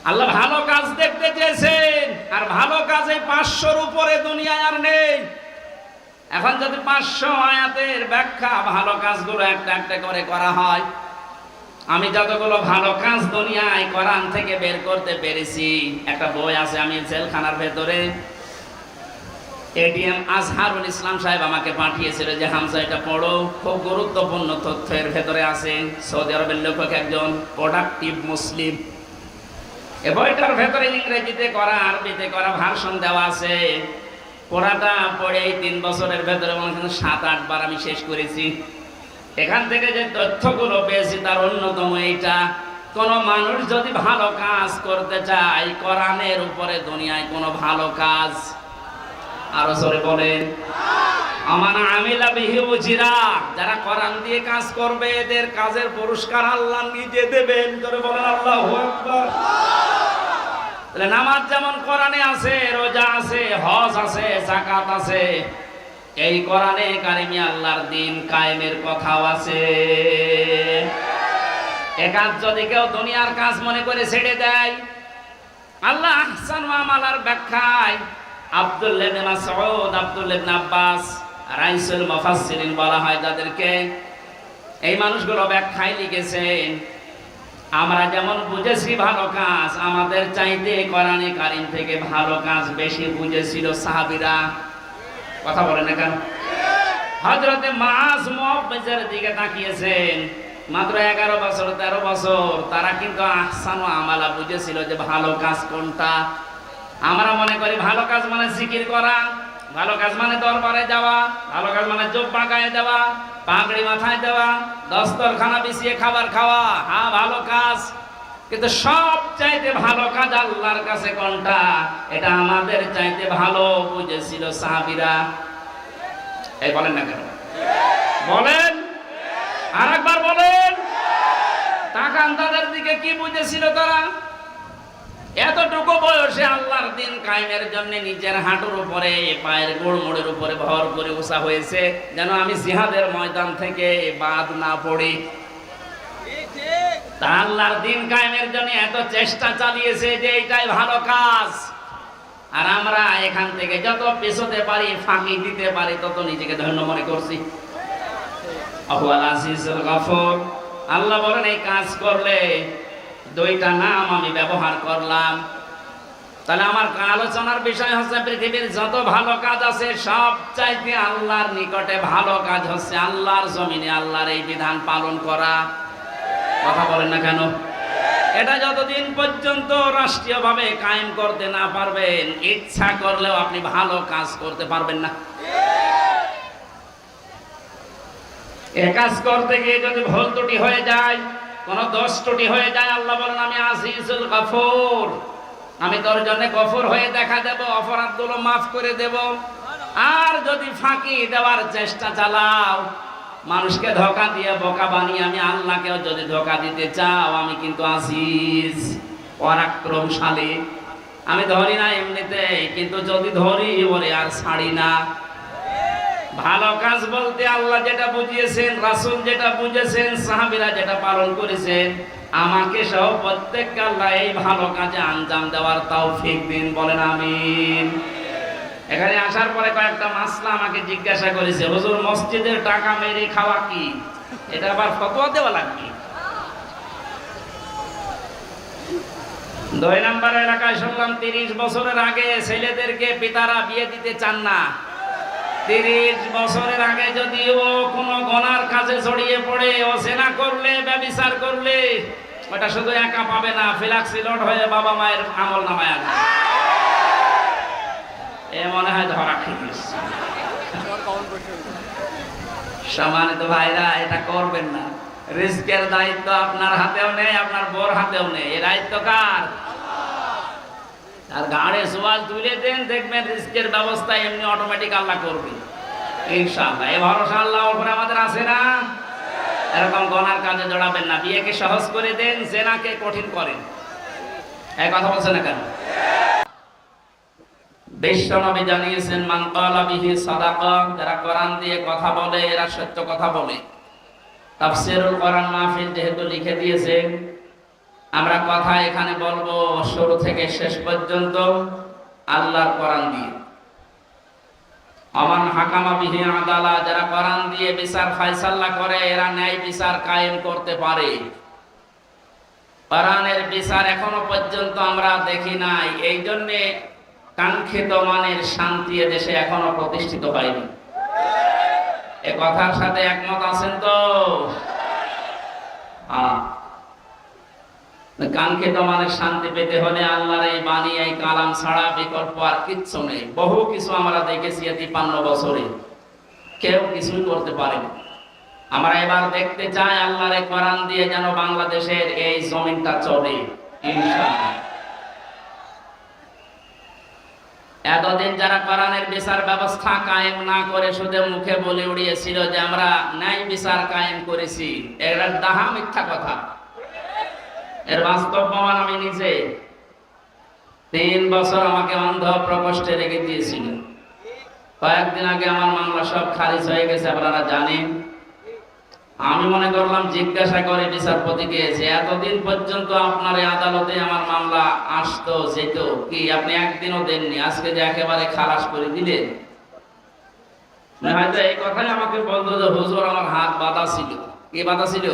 আল্লাহ ভালো কাজ দেখতে চেয়েছেন, আর ভালো কাজে 500-র উপরে দুনিয়ায় আর নেই। এখন যদি 500 আয়াতের ব্যাখ্যা ভালো কাজগুলো একটা একটা করে করা হয়, আমি যতগুলো ভালো কাজ দুনিয়ায় কোরআন থেকে বের করতে পেরেছি, একটা বই আছে, আমি জেলখানার ভেতরে, এটিএম আজহারুল ইসলাম সাহেব আমাকে পাঠিয়েছিল যে হামজা এটা পড়ো, খুব গুরুত্বপূর্ণ তথ্যের ভেতরে আছে। সৌদি আরবের লেখক একজন, প্রোডাক্টিভ মুসলিম। এই বইটার ভেতরে ইংরেজিতে করা, আরবিতে করা ভার্সন দেওয়া আছে। পড়াটা পড়ে 3 বছরের ভেতরে 7-8 বার আমি শেষ করেছি। এখান থেকে যে তথ্যগুলো পেয়েছি তার অন্যতম এইটা, কোন মানুষ যদি ভালো কাজ করতে চায়, কোরআনের উপরে দুনিয়ায় কোনো ভালো কাজ, আরো জোরে বলেন, আমান আমিলা বিহি উজরা, যারা কোরআন দিয়ে কাজ করবে এদের কাজের পুরস্কার আল্লাহ নিজে দেবেন। জোরে বলেন আল্লাহু আকবার। তাহলে নামাজ যেমন কোরআনে আছে, রোজা আছে, হজ আছে, যাকাত আছে, এই কোরআনে কারিমে আল্লাহর দিন কায়েমের কথাও আছে। একাজ যদি কেউ দুনিয়ার কাজ মনে করে ছেড়ে দেয়, আল্লাহ আহসান আমালার ব্যাখ্যায় আব্দুল্লাহ ইবনে মাসউদ, আব্দুল্লাহ ইবনে আব্বাস, রাইসুল মুফাসসিরিন বলা হয় যাদেরকে, এই মানুষগুলো ব্যাখ্যায় লিখেছেন, আমরা যেমন বুঝেছি ভালো কাজ, আমাদের চাইতে কোরআনে কারীম থেকে ভালো কাজ বেশি বুঝেছিল সাহাবীরা। কথা বলেন না কেন? হযরতে মুআজ মুআব্বিজের দিকে তাকিয়েছেন, মাত্র 11 বছর 13 বছর, তারা কিন্তু আহসানু আমালা বুঝেছিল যে ভালো কাজ কোনটা। আমরা মনে করি ভালো কাজ মানে জিকির করা, ভালো কাজ মানে দরবারে যাওয়া, ভালো কাজ মানে জোব্বা গায়ে দেওয়া, পাগড়ি মাথায় দেওয়া, দস্তরখানা বিছিয়ে খাবার খাওয়া, হ্যাঁ ভালো কাজ। কিন্তু সব চাইতে ভালো কাজ আল্লাহর কাছে কোনটা? এটা আমাদের চাইতে ভালো বুঝেছিল সাহাবীরা। এই বলেন না কেন? বলেন, আরেকবার বলেন। তাকান তাদের দিকে, কি বুঝেছিল তারা? এতটুকু বয়সে আল্লাহর দিন কায়েমের জন্য নিজের হাঁটুর উপরে, পায়ের গোড়মোড়ের উপরে ভর করে উষা হয়েছে, যেন আমি জিহাদের ময়দান থেকে বাদ না পড়ি। তা আল্লাহর দিন কায়েমের জন্য এত চেষ্টা চালিয়েছে যে এইটাই ভালো কাজ। আর আমরা এখান থেকে যত পেছোতে পারি, ফাঁকি দিতে পারি, তত নিজেকে ধন্য মনে করছি। আহুয়াল আজিজুল গফুর। আল্লাহ বলেন এই কাজ করলে দুইটা নাম আমি ব্যবহার করলাম। তাহলে আমার আলোচনার বিষয় হচ্ছে পৃথিবীর যত ভালো কাজ আছে সব চাইতে আল্লাহর নিকটে ভালো কাজ হচ্ছে আল্লাহর জমিনে আল্লাহর এই বিধান পালন করা। কথা বলেন না কেন? এটা যতদিন পর্যন্ত রাষ্ট্রীয়ভাবে কায়েম করতে না পারবেন, ইচ্ছা করলেও আপনি ভালো কাজ করতে পারবেন না। এ কাজ করতে গিয়ে যদি ভুল ত্রুটি হয়ে যায়, কোন দোষ ত্রুটি হয়ে যায়, আল্লাহ বলেন আমি আজিজুল গফুর, আমি তোর জন্য গফুর হয়ে দেখা দেব, অপরাধগুলো মাফ করে দেব। আর যদি ফাঁকি দেওয়ার চেষ্টা চালাও, মানুষকে ধোঁকা দিয়ে বোকা বানিয়ে আমি আল্লাহকেও যদি ধোঁকা দিতে চাও, আমি কিন্তু আজিজ, পরাক্রমশালী। আমি ধরি না এমনিতে, কিন্তু যদি ধরি ওরে আর ছাড়ি না। ভালো কাজ বলতে আল্লাহ যেটা বুঝিয়েছেন, রাসূল যেটা বুঝেছেন, সাহাবীরা যেটা পালন করেছেন, আমাকে সহ প্রত্যেককে আল্লাহ এই ভালো কাজে আঞ্জাম দেওয়ার তৌফিক দিন। বলেন আমিন। এখানে আসার পরে কয়েকটা মাসলা আমাকে জিজ্ঞাসা করেছে, হুজুর মসজিদের টাকা মেরে খাওয়া কি? এটা আবার ফতোয়া দেওয়া লাগবে? 2 নম্বর এলাকায় শুনলাম 30 বছরের আগে ছেলেদেরকে পিতারা বিয়ে দিতে চান না। 30 বছরের আগে যদি ও কোনো গুনার কাজে জড়িয়ে পড়ে, ও জেনা করলে, ব্যভিচার করলে, ওটা শুধু একা পাবে না, ফিলাক্সিলোড হয়ে বাবা মায়ের আমল নামায় আসবে। এ মনে হয় ধরা খেয়েছে। সম্মানিত ভাইরা, এটা করবেন না। রিস্কের দায়িত্ব আপনার হাতেও নেই, আপনার বোর হাতেও নেই। এই দায়িত্ব কার? আর গাড়ে সওয়াল তুলে দেন, দেখবেন রিস্কের ব্যবস্থা এমনি অটোমেটিক আল্লাহ করবে ইনশাআল্লাহ। এই ভরসা আল্লাহর উপরে আমাদের আছে না? এরকম গুনার কাজে জড়াবেন না। বিয়েকে সহজ করে দেন, জেনাকে কঠিন করেন। এই কথা বলছেন না কেন? বিশ্বনবী জানিয়েছেন মান ক্বালা বিহি সাদাকা, যারা কোরআন দিয়ে কথা বলে এরা সত্য কথা বলে। তাফসীরুল কোরআন মাহফিল যেহেতু লিখে দিয়েছেন, আমরা কথা এখানে বলবো শুরু থেকে শেষ পর্যন্ত আল্লাহর কোরআন দিয়ে। আমান হাকামা বিহি আদালা, যারা কোরআন দিয়ে বিচার ফয়সালা করে এরা ন্যায় বিচার কায়েম করতে পারে। কোরআনের বিচার এখনো পর্যন্ত আমরা দেখি নাই, এই জন্য কাঙ্ক্ষিত মানের শান্তি দেশে এখনো প্রতিষ্ঠিত হয়নি। এ কথার সাথে একমত আছেন তো? কাঙ্ক্ষিত মানের শান্তি পেতে হলে আল্লাহর এই বাণী, এই কালাম ছাড়া বিকল্প আর কিচ্ছু নেই। বহু কিছু আমরা দেখেছি 53 বছরে, কেউ কিছুই করতে পারেনি। আমরা এবার দেখতে চাই আল্লাহর এই কোরআন দিয়ে যেন বাংলাদেশের এই জমিনটা চলে ইনশাআল্লাহ। এতদিন যারা কোরআনের বিচার ব্যবস্থা কায়েম না করে শুধু মুখে বলে উড়িয়েছিল যে আমরা ন্যায় বিচার কায়েম করেছি, এরা ডাহা মিথ্যা কথা। এর বাস্তব প্রমাণ আমি নিজে। 3 বছর আমাকে অন্ধ প্রকোষ্ঠে রেখে দিয়েছিল। কয়েকদিন আগে আমার মামলা সব খারিজ হয়ে গেছে, আপনারা জানেন। আমি মনে করলাম জিজ্ঞাসা করে বিচারপতিকে যে এতদিন পর্যন্ত আপনার এই আদালতে আমার মামলা আসতো যেত, কি আপনি একদিনও দেননি, আজকে যে একেবারে খালাস করে দিলেন? হয়তো এই কথাই আমাকে বলতো যে হুজুর আমার হাত বাঁধা ছিল। কি বাঁধা ছিল?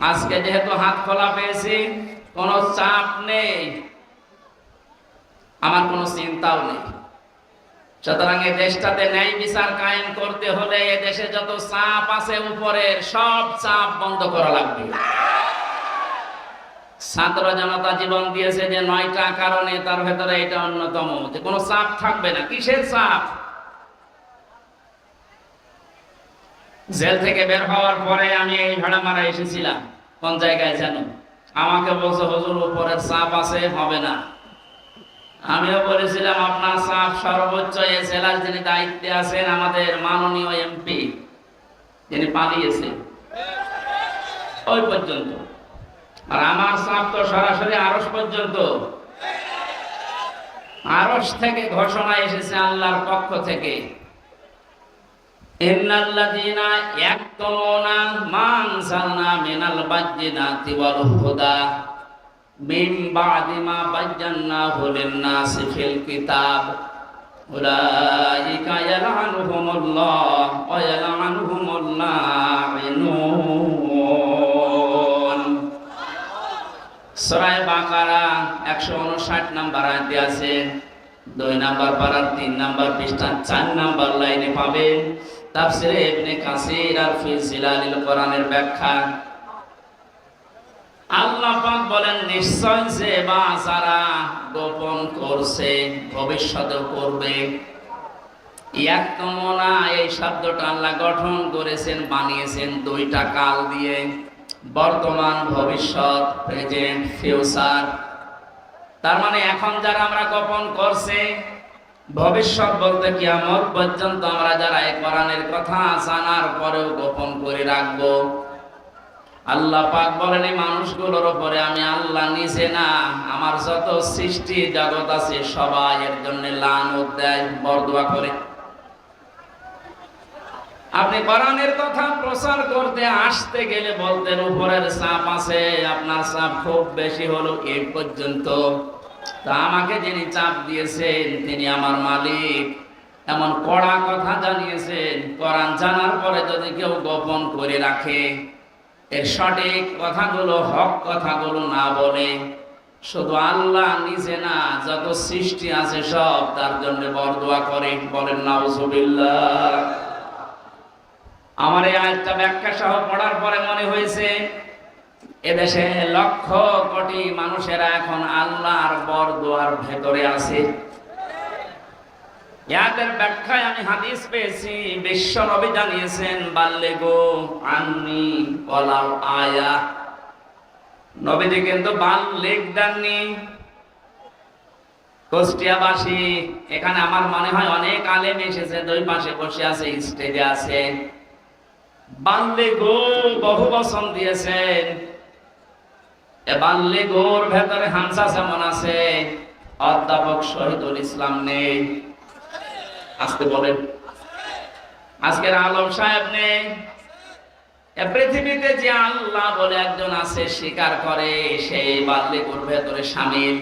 আজকে যেহেতু হাত খোলা পেয়েছি, কোনো চাপ নেই, আমার কোনো চিন্তাও নেই। সুতরাং এই দেশটাতে ন্যায় বিচার কায়েম করতে হলে এ দেশে যত চাপ আছে উপরের, সব চাপ বন্ধ করা লাগবে। ছাত্র জনতা জীবন দিয়েছে যে 9টা কারণে, তার ভেতরে এটা অন্যতম, যে কোনো চাপ থাকবে না। কিসের চাপ? জেল থেকে বের হওয়ার পরে আমি এই ভাড়া মারা এসেছিলাম, কোন জায়গায় জানো? আমাকে বলছে হুজুর উপরের চাপ আছে, হবে না। আমিও বলেছিলাম আপনার চাপ সর্বোচ্চ। এই জেলার যিনি দায়িত্বে আছেন, আমাদের মাননীয় এমপি, যিনি পালিয়েছে, ওই পর্যন্ত। আর আমার চাপ তো সরাসরি আরশ পর্যন্ত। আরশ থেকে ঘোষণা এসেছে আল্লাহর পক্ষ থেকে, ইন্নাল্লাযীনা ইয়াকতুমুনা মা আনজালনা মিনাল বায়্যিনাতি ওয়াল হুদা মিন বা'দি মা বায়্যানাহু লিন-নাসি ফিল কিতাব উলাইকা ইয়ালআনুহুমুল্লাহ ওয়া ইয়ালআনুহুমুল লাঈনুন। সূরা বাকারা 159 নম্বর আয়াতে আছে, 2 নম্বর পারার 3 নম্বর পৃষ্ঠা 4 নম্বর লাইনে পাবেন। তাফসীরে ইবনে কাসির আর ফি জিলালিল কোরআনের ব্যাখ্যা। আল্লাহ পাক বলেন, নিশ্চয় যে যারা গোপন করছে ভবিষ্যতেও করবে। ইয়াকতুমুনা, এই শব্দটা আল্লাহ গঠন করেছেন, বানিয়েছেন 2টা কাল দিয়ে, বর্তমান, ভবিষ্যৎ, প্রেজেন্ট, ফিউচার। তার মানে এখন যারা আমরা গোপন করছে, ভবিষ্যৎ বলতে কিয়ামত পর্যন্ত আমরা যারা এই কোরআনের কথা জানার পরেও গোপন করে রাখবো। আল্লাহ পাক বলেন, এই মানুষগুলোর উপরে আমি আল্লাহ নিজে না, আমার যত সৃষ্টি জগৎ আছে সবাই এর জন্য লানত দেয়, বরদোয়া করে। আপনি কোরআনের কথা প্রচার করতে আসতে গেলে বলতেন উপরের চাপ আছে, আপনার চাপ খুব বেশি হলো এই পর্যন্ত। তা আমাকে যিনি চাপ দিয়েছেন তিনি আমার মালিক, এমন কড়া কথা জানিয়েছেন। কোরআন জানার পরে যদি কেউ গোপন করে রাখে, এর সঠিক কথাগুলো, হক কথাগুলো না বলে, শুধু আল্লাহ নিজে না, যত সৃষ্টি আছে সব তার জন্য বরদোয়া করে। বলেন নাউজুবিল্লাহ। আমার এই আয়াতটা ব্যাখ্যা সহ পড়ার পরে মনে হয়েছে, এদেশে লক্ষ কোটি মানুষেরা এখন আল্লাহর বরদোয়ার ভেতরে আছে। ইয়াদের ব্যাখ্যায় আমি হাদিস পেয়েছি, বিশ্ব নবী জানিয়েছেন, বাল্লিগু আন্নি ওয়ালাউ আয়া। নবীজি কিন্তু বাল্লিগ দেননি। কুষ্টিয়াবাসী, এখানে আমার মনে হয় অনেক আলেম এসেছে, 2 পাশে বসে আছে, স্টেজে আছে। বাল্লিগু বহু বচন দিয়েছেন। এ বাল্লিগুর ভেতরে হামজা যেমন আছে, অধ্যাপক শহীদুল ইসলাম নেই। আজকে বলেন, আজকের আলম সাহেব নেই। পৃথিবীতে যে আল্লাহ বলে একজন আছে স্বীকার করে, সেই বাল্লিগুর ভেতরে শামিল।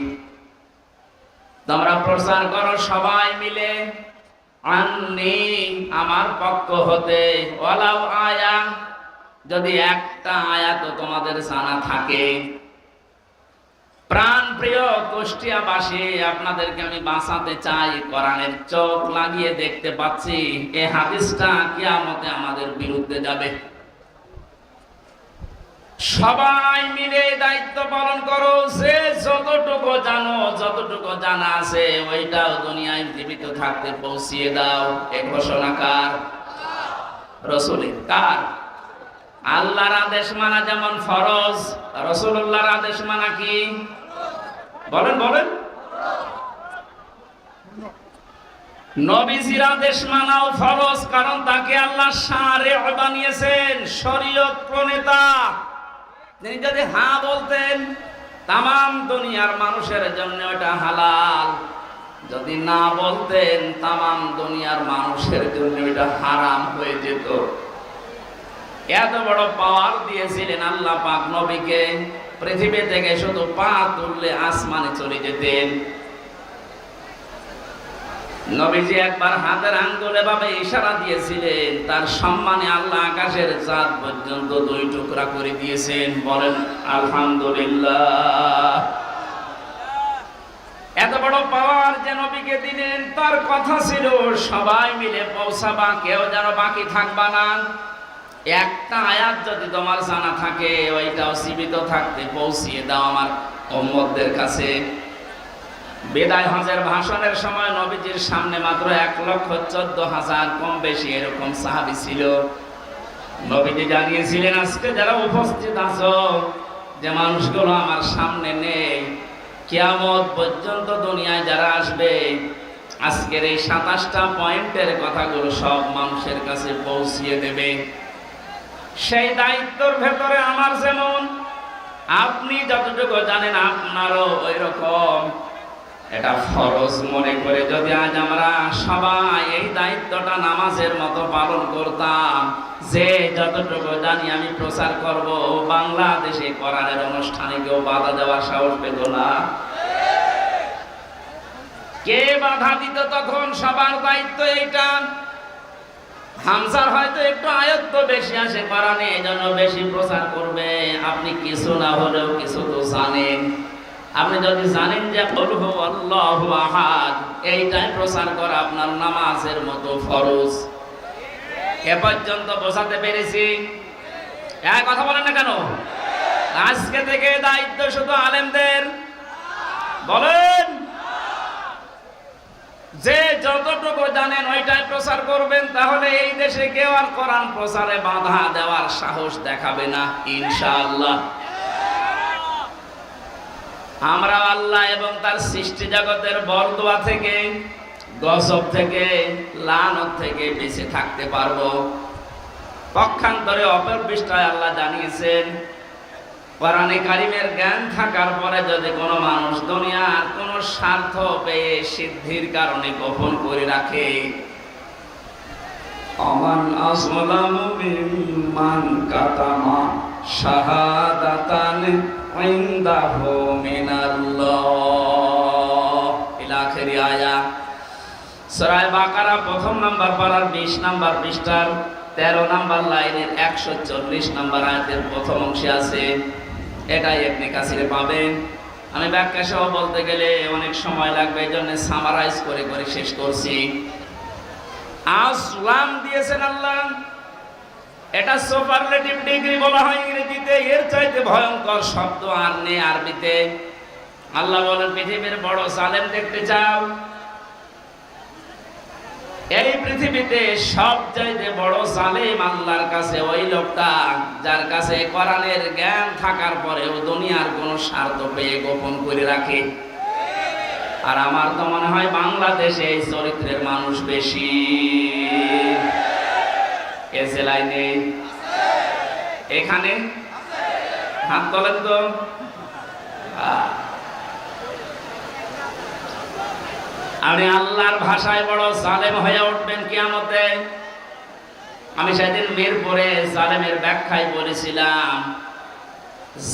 তোমরা প্রচার করো সবাই মিলে, আন্নি, আমার পক্ষ হতে, ওয়ালাউ আয়া, যদি একটা আয়াত তোমাদের জানা থাকে। প্রাণ প্রিয় কুষ্টিয়াবাসী, আপনাদেরকে আমি বাঁচাতে চাই। কোরআনের চোখ লাগিয়ে দেখতে পাচ্ছি এই হাদিসটা কিয়ামতে আমাদের বিরুদ্ধে যাবে। সবাই মিলে দায়িত্ব পালন করো, যে যতটুকু জানো, যতটুকু জানা আছে ওইটাও দুনিয়ায় জীবিত থাকতে পৌঁছিয়ে দাও। এ ঘোষণা কার? রাসূলের। কার? আল্লাহর আদেশ মানা যেমন ফরজ, রাসূলুল্লাহর আদেশ মানা কি? বলেন বলেন। নবীজির আদেশ মানাও ফরজ, কারণ তাকে আল্লাহ শারিআ বানিয়েছেন, শরীয়ত প্রণেতা। তিনি যদি হ্যাঁ বলতেন, তামাম দুনিয়ার মানুষের জন্য এটা হালাল। যদি না বলতেন, তামাম দুনিয়ার মানুষের জন্য এটা হারাম হয়ে যেত। এত বড় পাওয়ার দিয়েছিলেন আল্লাহ পাক নবীকে, পৃথিবী থেকে শুধু পা তুললে আসমানে চলে যেতেন। নবীজি একবার হাতের আঙ্গুলে ভাবে ইশারা দিয়েছিলেন, তার সম্মানে আল্লাহ আকাশের চাঁদ পর্যন্ত 2 টুকরা করে দিয়েছেন। বলেন আলহামদুলিল্লাহ। এত বড় পাওয়ার যে নবীকে দিলেন, তার কথা ছিল সবাই মিলে পৌঁছাবা, কেউ যেন বাকি থাকবা না। একটা আয়াত যদি তোমার জানা থাকে ওইটাও জীবিত থাকতে পৌঁছিয়ে দাও আমার উম্মতদের কাছে। বিদায় হজের ভাষণের সময় নবীজির সামনে মাত্র 1,14,000 কম বেশি এরকম সাহাবী ছিল। নবীজি জানিয়েছিলেন, আজকে যারা উপস্থিত আছো, যে মানুষগুলো আমার সামনে নেই, কিয়ামত পর্যন্ত দুনিয়ায় যারা আসবে, আজকের এই 27টা পয়েন্টের কথাগুলো সব মানুষের কাছে পৌঁছিয়ে দেবে। সেই দায়িত্বের ভেতরে আমার যেমন, আপনি যতটুকু জানেন আপনারও ওই রকম। এটা ফরজ মনে করে যদি আজ আমরা সবাই এই দায়িত্বটা নামাজের মতো পালন করতাম, যে যতটুকু জানি আমি প্রচার করব, বাংলাদেশে কোরআনের অনুষ্ঠানে কেউ বাধা দেওয়ার সাহস পেত না। কে বাধা দিত তখন? সবার দায়িত্ব এইটা। হামজার হয়তো একটু আয়ত্ত বেশি আসে কোরআনে, এজন্য বেশি প্রচার করবে। আপনি কিছু না হলেও কিছু তো জানেন। আপনি যদি জানেন যে কুল হুয়াল্লাহু আহাদ, এইটাই প্রচার করা আপনার নামাজের মতো ফরজ। এ পর্যন্ত বোঝাতে পেরেছি? এক কথা বলেন না কেন? আজকে থেকে দায়িত্ব শুধু আলেমদের। বলেন, যে যতটুকু জানেন ওইটাই প্রচার করবেন, তাহলে এই দেশে কেউ আর কোরআন প্রচারে বাধা দেওয়ার সাহস দেখাবে না ইনশাআল্লাহ। আমরা আল্লাহ এবং তার সৃষ্টি জগতের বরদোয়া থেকে, গজব থেকে, লানত থেকে বেঁচে থাকতে পারবো। পক্ষান্তরে অপর পৃষ্ঠায় আল্লাহ জানিয়েছেন, কোরআনে কারিমের জ্ঞান থাকার পরে যদি কোনো মানুষ দুনিয়ার কোনো স্বার্থ পেয়ে সিদ্ধির কারণে গোপন করে রাখে, আমান আসলামু মিম্মান কাতামা শাহাদাতান ইনদাহু মিনাল্লাহ ইলা আখিরি আয়াত। সূরা বাকারা প্রথম নাম্বার পারার 20 নাম্বার পৃষ্ঠার 13 নাম্বার লাইনের 140 নাম্বার আয়াতের প্রথম অংশে আছে। এটাই ইবনে কাসিরে পাবেন। আমি ব্যাখ্যা সহ বলতে গেলে অনেক সময় লাগবে, এই জন্য সামারাইজ করে করে শেষ করছি। আসলাম দিয়েছেন আল্লাহ, এটা সুপারলেটিভ ডিগ্রি বলা হয় ইংরেজিতে। এর চাইতে ভয়ঙ্কর শব্দ আর নেই আরবিতে। আল্লাহ বলেন, পৃথিবীর বড় জালেম দেখতে চাও? এই পৃথিবীতে সবচাইতে বড় জালেম আল্লাহর কাছে ওই লোকটা যার কাছে কোরআনের জ্ঞান থাকার পরেও দুনিয়ার কোনো স্বার্থ পেয়ে গোপন করে রাখে। আর আমার তো মনে হয় বাংলাদেশে এই চরিত্রের মানুষ বেশি। এ জেলায় নেই, এখানে হাত তোলেন তো। আপনি আল্লাহর ভাষায় বড় জালেম হয়ে উঠবেন কিয়ামতে। আমি সেদিন মিরপুরে জালেমের ব্যাখ্যায় বলেছিলাম,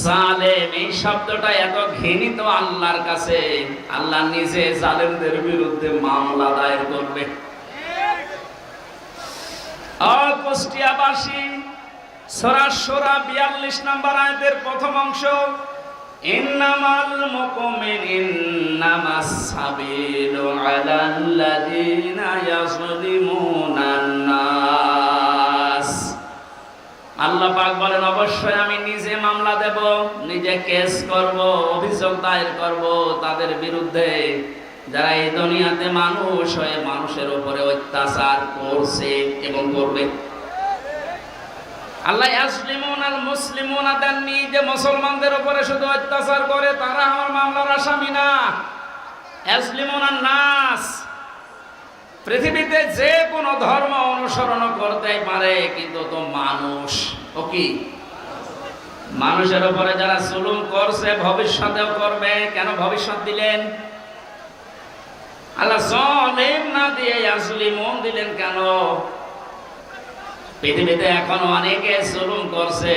জালেম এই শব্দটা এত ঘৃণিত আল্লাহর কাছে, আল্লাহ নিজে জালেমদের বিরুদ্ধে মামলা দায়ের করবে। কুষ্টিয়াবাসী সূরা সূরা 42 নম্বর আয়াতের প্রথম অংশ, ইন্নামাল মুমিনুন্নামাস সাবিলু আলাল্লাযিনা ইয়াজলিমুনান নাস। আল্লাহ পাক বলেন, অবশ্যই আমি নিজে মামলা দেব, নিজে কেস করব, অভিযোগ দায়ের করব তাদের বিরুদ্ধে যারা এই দুনিয়াতে মানুষ হয়ে মানুষের উপরে অত্যাচার করছে এবং করবে। আল্লাহ ইয়াসলিমুনাল মুসলিমুনা দেননি যে মুসলমানদের উপরে শুধু অত্যাচার করে তারা আমার মামলার আসামি না। ইয়াসলিমুনান নাস, পৃথিবীতে যে কোনো ধর্ম অনুসরণ করতে পারে, কিন্তু তো মানুষ ও কি মানুষের উপরে যারা জুলুম করছে ভবিষ্যতেও করবে। কেন ভবিষ্যৎ দিলেন? আল্লাহ জালিম না দিয়ে ইয়াসলিমুন দিলেন কেন? পৃথিবীতে এখনো অনেকে জুলুম করছে,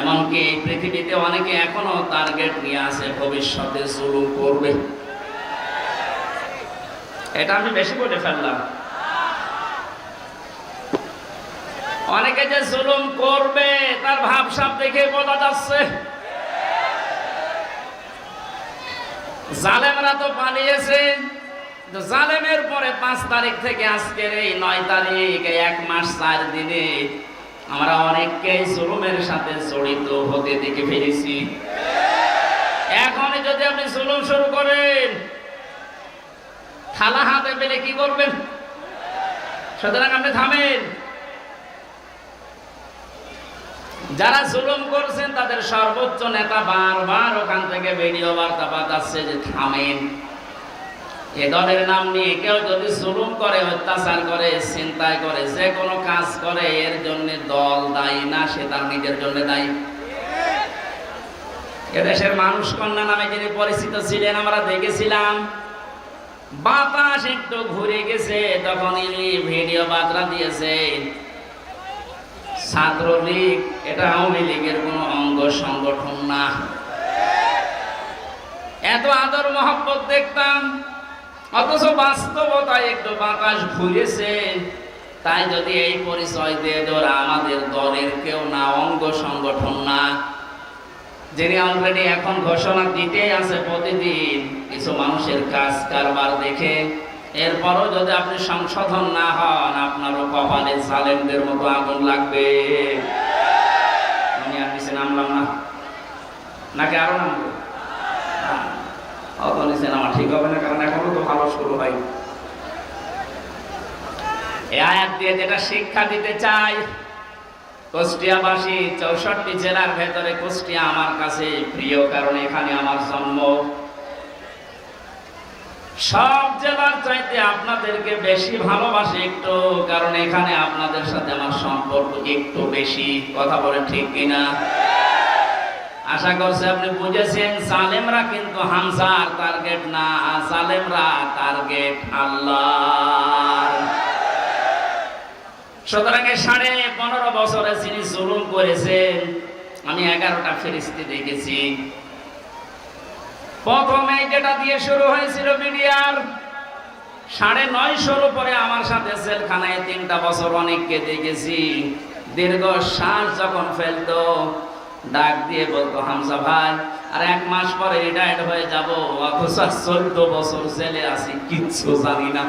এমনকি পৃথিবীতে অনেকে এখনো টার্গেট নিয়ে আছে ভবিষ্যতে জুলুম করবে। এটা আমি বেশি বলে ফেললাম। অনেকে যে জুলুম করবে তার ভাবসাব দেখে বোঝা যাচ্ছে। জালেমরা তো পালিয়েছে। জালেমের পরে 5 তারিখ থেকে আজকের এই 9 তারিখ, 1 মাস 4 দিনে আমরা অনেককেই জুলুমের সাথে জড়িত হতে দেখে ফেলেছি। এখনই যদি আপনি জুলুম শুরু করেন, থালা হাতে পেলে কি করবেন? সুতরাং আপনি থামেন। যারা জুলুম করছেন তাদের সর্বোচ্চ নেতা বারবার ওখান থেকে ভিডিও বার্তা পাঠাচ্ছে যে থামেন। এ দলের নাম নিয়ে কেউ যদি জুলুম করে, অত্যাচার করে, চিন্তায় করে, যে কোনো কাজ করে, এর জন্য দল দায়ী না, সে তার নিজের জন্য দায়ী। এদেশের মানুষ কন্যা নামে যিনি পরিচিত ছিলেন, আমরা দেখেছিলাম বাতাস একটু ঘুরে গেছে, তখনই ভিডিও বার্তা দিয়েছে ছাত্রলীগ এটা আওয়ামী লীগের কোন অঙ্গ সংগঠন না। এত আদর মহব্বত দেখতাম, অথচ বাস্তবতায় একটু বাতাস ঘুরেছে। তাই যদি এই পরিচয় দিয়ে ওরা আমাদের দলের কেউ না, অঙ্গ সংগঠন না, যিনি অলরেডি এখন ঘোষণা দিতে আছে প্রতিদিন কিছু মানুষের কাজ কারবার দেখে, এরপরও যদি আপনি সংশোধন না হন, আপনারও কপালে জালেমদের মতো আগুন লাগবে। আমি আর নিচে নামলাম না, নাকি আরো নামবো? অত নিচে নামা ঠিক হবে না, কারণ এখনো তো ভালো শুরু হয়। এই আয়াত দিয়ে যেটা শিক্ষা দিতে চাই, কুষ্টিয়াবাসী 64 জেলার ভেতরে কুষ্টিয়া আমার কাছে প্রিয়, কারণ এখানে আমার জন্ম। সব জেলার চাইতে আপনাদেরকে বেশি ভালোবাসি একটু, কারণ এখানে আপনাদের সাথে আমার সম্পর্ক একটু বেশি। কথা বলেন ঠিক কিনা? আশা করছি আপনি বুঝেছেন। জালেমরা কিন্তু হামজার টার্গেট না, জালেমরা টার্গেট আল্লাহ। সুতরাং 15.5 বছরে যিনি জুলুম করেছেন, আমি 11টা ফেরেশতা দেখেছি। প্রথমে যেটা দিয়ে শুরু হয়েছিল মিডিয়ার 950 উপরে আমার সাথে জেলখানায় 3টা বছর অনেককে দেখেছি। দীর্ঘ শ্বাস যখন ফেলতো, ডাক দিয়ে বলতো হামজা ভাই আর 1 মাস পরে রিটায়ার্ড হয়ে যাব, অথচ 14 বছর জেলে আছি, কিচ্ছু জানি না।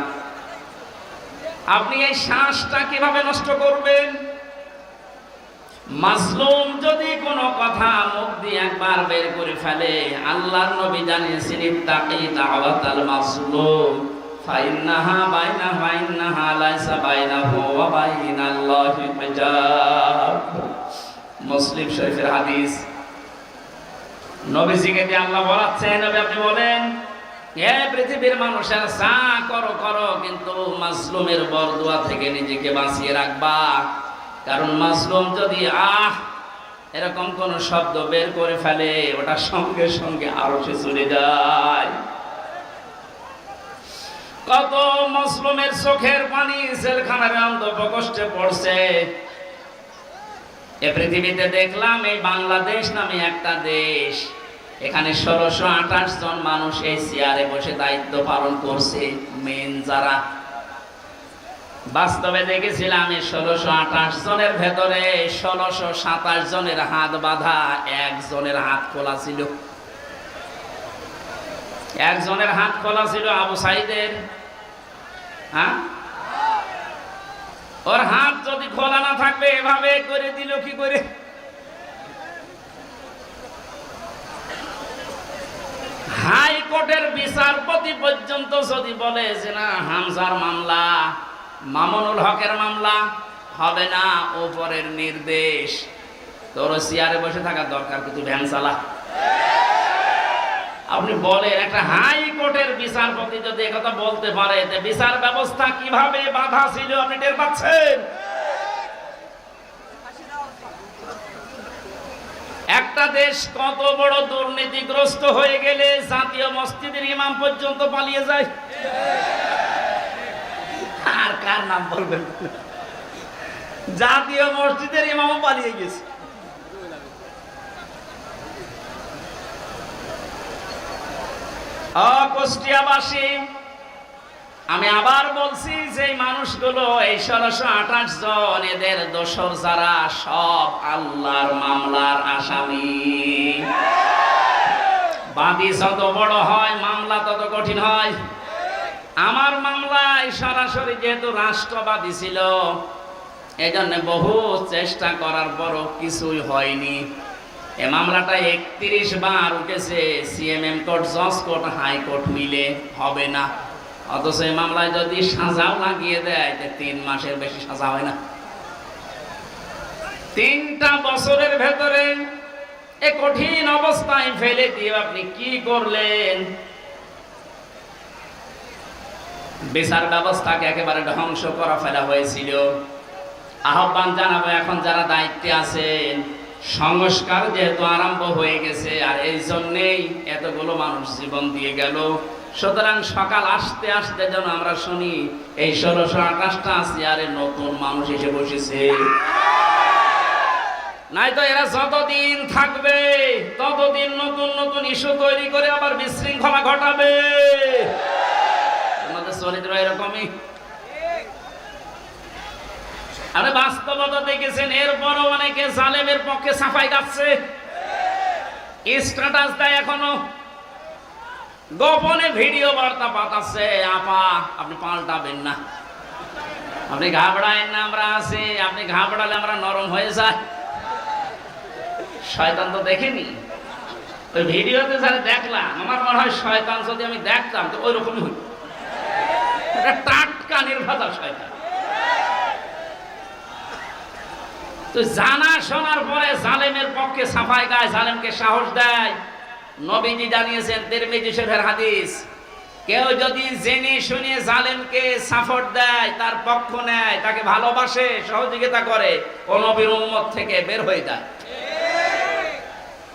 আপনি এই শ্বাসটা কিভাবে নষ্ট করবেন? মাজলুম যদি কোনো কথা মুখ দিয়ে একবার বের করে ফেলে, আল্লাহর নবী জানিয়েছেন ইত্তাকি দাওয়াতাল মাজলুম ফাইন্নাহা লাইসা বাইনাহু ওয়া বাইনাল্লাহি হিজাব। মুসলিম শরীফের হাদিস। নবীজিকে দিয়ে আল্লাহ বলাচ্ছেন, নবী আপনি বলেন, হে পৃথিবীর মানুষেরা যা করো করো, কিন্তু মাজলুমের বরদুয়া থেকে নিজেকে বাঁচিয়ে রাখবা। কারণ মাজলুম যদি এরকম কোন শব্দ বের করে ফেলে, ওটা সঙ্গে সঙ্গে আরশে চলে যায়। কত মাজলুমের চোখের পানি জেলখানার অন্তঃপ্রকোষ্ঠে পড়ছে। এ পৃথিবীতে দেখলাম এই বাংলাদেশ নামে একটা দেশ, এখানে 1628 জন মানুষ এই চেয়ারে বসে দায়িত্ব পালন করছে। মেন যারা বাস্তবে দেখেছিলাম, এই 1628 জনের ভেতরে 1627 জনের হাত বাঁধা, একজনের হাত খোলা ছিল। একজনের হাত খোলা ছিল আবু সাইদের। হ্যাঁ, ওর হাত যদি খোলা না থাকবে এভাবে করে দিল কি করে? হাইকোর্টের বিচারপতি পর্যন্ত যদি বলে যে না, হামজার মামলা, মামুনুল হকের মামলা হবে না, উপরের নির্দেশ, তোর চেয়ারে বসে থাকার দরকার, কিন্তু ভ্যান চালা। আপনি বলেন, একটা হাইকোর্টের বিচারপতি যদি একথা বলতে পারে, বিচার ব্যবস্থা কিভাবে বাধা ছিল আপনি টের পাচ্ছেন? একটা দেশ কত বড় দুর্নীতিগ্রস্ত হয়ে গেলে জাতীয় মসজিদের ইমাম পর্যন্ত পালিয়ে যায়। আর কার নাম বলবেন? জাতীয় মসজিদের ইমামও পালিয়ে গেছে। কুষ্টিয়াবাসী, আমি আবার বলছি যে মানুষগুলো এই 1628 জন, এদের দোষর যারা, সব আল্লাহর মামলার আসামি। বাদী যত বড় হয়, মামলা তত কঠিন হয়। আমার মামলায় সরাসরি যেহেতু রাষ্ট্রবাদী ছিল, এই জন্য বহু চেষ্টা করার পরও কিছুই হয়নি। এ মামলাটা 31 বার উঠেছে, সিএমএম কোর্ট, জজ কোর্ট, হাইকোর্ট মিলে হবে না। অথচ এই মামলায় যদি সাজাও লাগিয়ে দেয় 3 মাসের বেশি সাজা হয় না। 3টা বছরের ভেতরে এ কঠিন অবস্থায় ফেলে দিয়ে আপনি কি করলেন? বিচার ব্যবস্থাকে একেবারে ধ্বংস করা ফেলা হয়েছিল। আহ্বান জানাবো, এখন যারা দায়িত্বে আছেন, সংস্কার যেহেতু আরম্ভ হয়ে গেছে, আর এই জন্যেই এতগুলো মানুষ জীবন দিয়ে গেল, সুতরাং সকাল আসতে আসতে যেন আমরা শুনি এই 1628টা চেয়ারে নতুন মানুষ এসে বসেছে। নাই তো এরা যতদিন থাকবে ততদিন নতুন নতুন ইস্যু তৈরি করে আবার বিশৃঙ্খলা ঘটাবে। আমাদের চরিত্র এরকমই। আপনি বাস্তবতা দেখেছেন, এরপরও অনেকে জালেমের পক্ষে সাফাই গাচ্ছে, স্ট্যাটাস দেয়, এখনো গোপনে ভিডিও বার্তা পাঠাচ্ছে। আপা আপনি পাল্টাবেন না, আপনি ঘাবড়ায়েন না, আমরা আছি। আপনি ঘাবড়ালে আমরা নরম হয়ে যাই। শয়তান তো দেখেনি, ওই ভিডিওতে যারা দেখলাম, আমার মনে হয় শয়তান যদি আমি দেখতাম তো ওই রকমই হইত। টাটকা নির্ভাতা শয়তান। তো জানা শোনার পরে জালেমের পক্ষে সাফাই গায়, জালেমকে সাহস দেয়। নবীজি জানিয়েছেন, তিরমিজি শরীফের হাদিস, কেউ যদি জেনে শুনে জালেমকে সাপোর্ট দেয়, তার পক্ষ নেয়, তাকে ভালোবাসে, সহযোগিতা করে, ও নবীর উম্মত থেকে বের হয়ে যায়।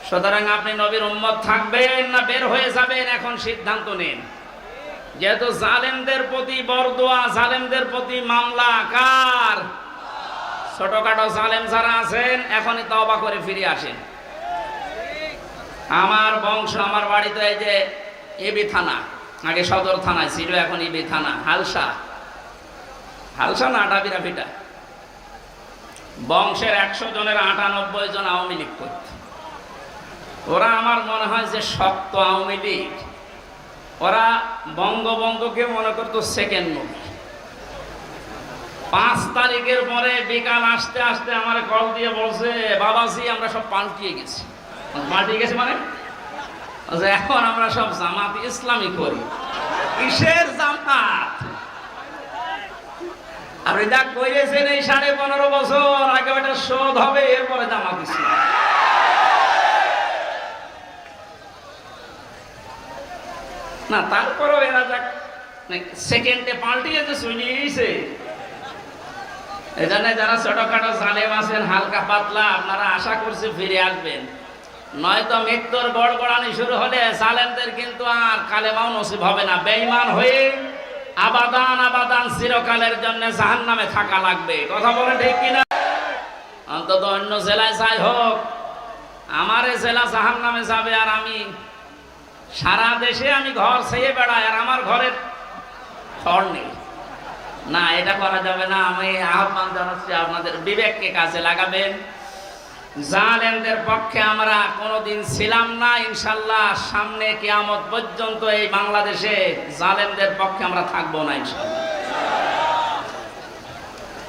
সুতরাং আপনি নবীর উম্মত থাকবেন না বের হয়ে যাবেন, এখন সিদ্ধান্ত নিন। যেহেতু জালেমদের প্রতি বরদোয়া, জালেমদের প্রতি মামলা কার? ছোটখাটো জালেম যারা আছেন, এখনই তওবা করে ফিরে আসেন। আমার বংশ, আমার বাড়ি তো এই যে এবি থানা, আগে সদর থানায় ছিল, এখন এবি থানা। হালসা না ডাবিরাপিটা। বংশের 100 জনের 98 জন আওয়ামী লীগ করত। ওরা আমার মনে হয় যে শক্ত আওয়ামী লীগ। ওরা বঙ্গবন্ধুকে মনে করতো সেকেন্ড মুভি। 5 তারিখের পরে বিকাল আসতে আসতে আমার কল দিয়ে বলছে, বাবাজি আমরা সব পাল্টিয়ে গেছি। পাল্টিয়ে গেছে মানে এখন আমরা সব জামাত ইসলামী করি। কিসের জামাত? আপনি যা করেছেন এই 15.5 বছর আগে ওটা শোধ হবে, এরপরে জামাত ইসলাম। না তারপরেও এরা যাক সেকেন্ডে পাল্টিয়েছে, শুনিয়েছে। এজন্য যারা ছোটখাটো জালেম আছেন, হালকা পাতলা, আপনারা আশা করছি ফিরে আসবেন। নয়তো মৃত্যুর গড়গড়ানি শুরু হলে জালেমদের কিন্তু আর কালেমাও নসিব হবে না। বেঈমান হয়ে আবাদান চিরকালের জন্য জাহান্নামে থাকা লাগবে। কথা বলে ঠিক কিনা? অন্তত অন্য জেলায় যাই হোক, আমার জেলা জাহান্নামে যাবে, আর আমি সারা দেশে আমি ঘর ছেয়ে বেড়াই, আর আমার ঘরের ঘর নেই। না, এটা করা যাবে না। আমি আহ্বান জানাচ্ছি, আপনাদের বিবেককে কাজে লাগাবেন। জালেমদের পক্ষে আমরা কোনোদিন ছিলাম না, ইনশাল্লাহ সামনে কিয়ামত পর্যন্ত এই বাংলাদেশে জালেমদের পক্ষে আমরা থাকবো না ইনশাল্লাহ।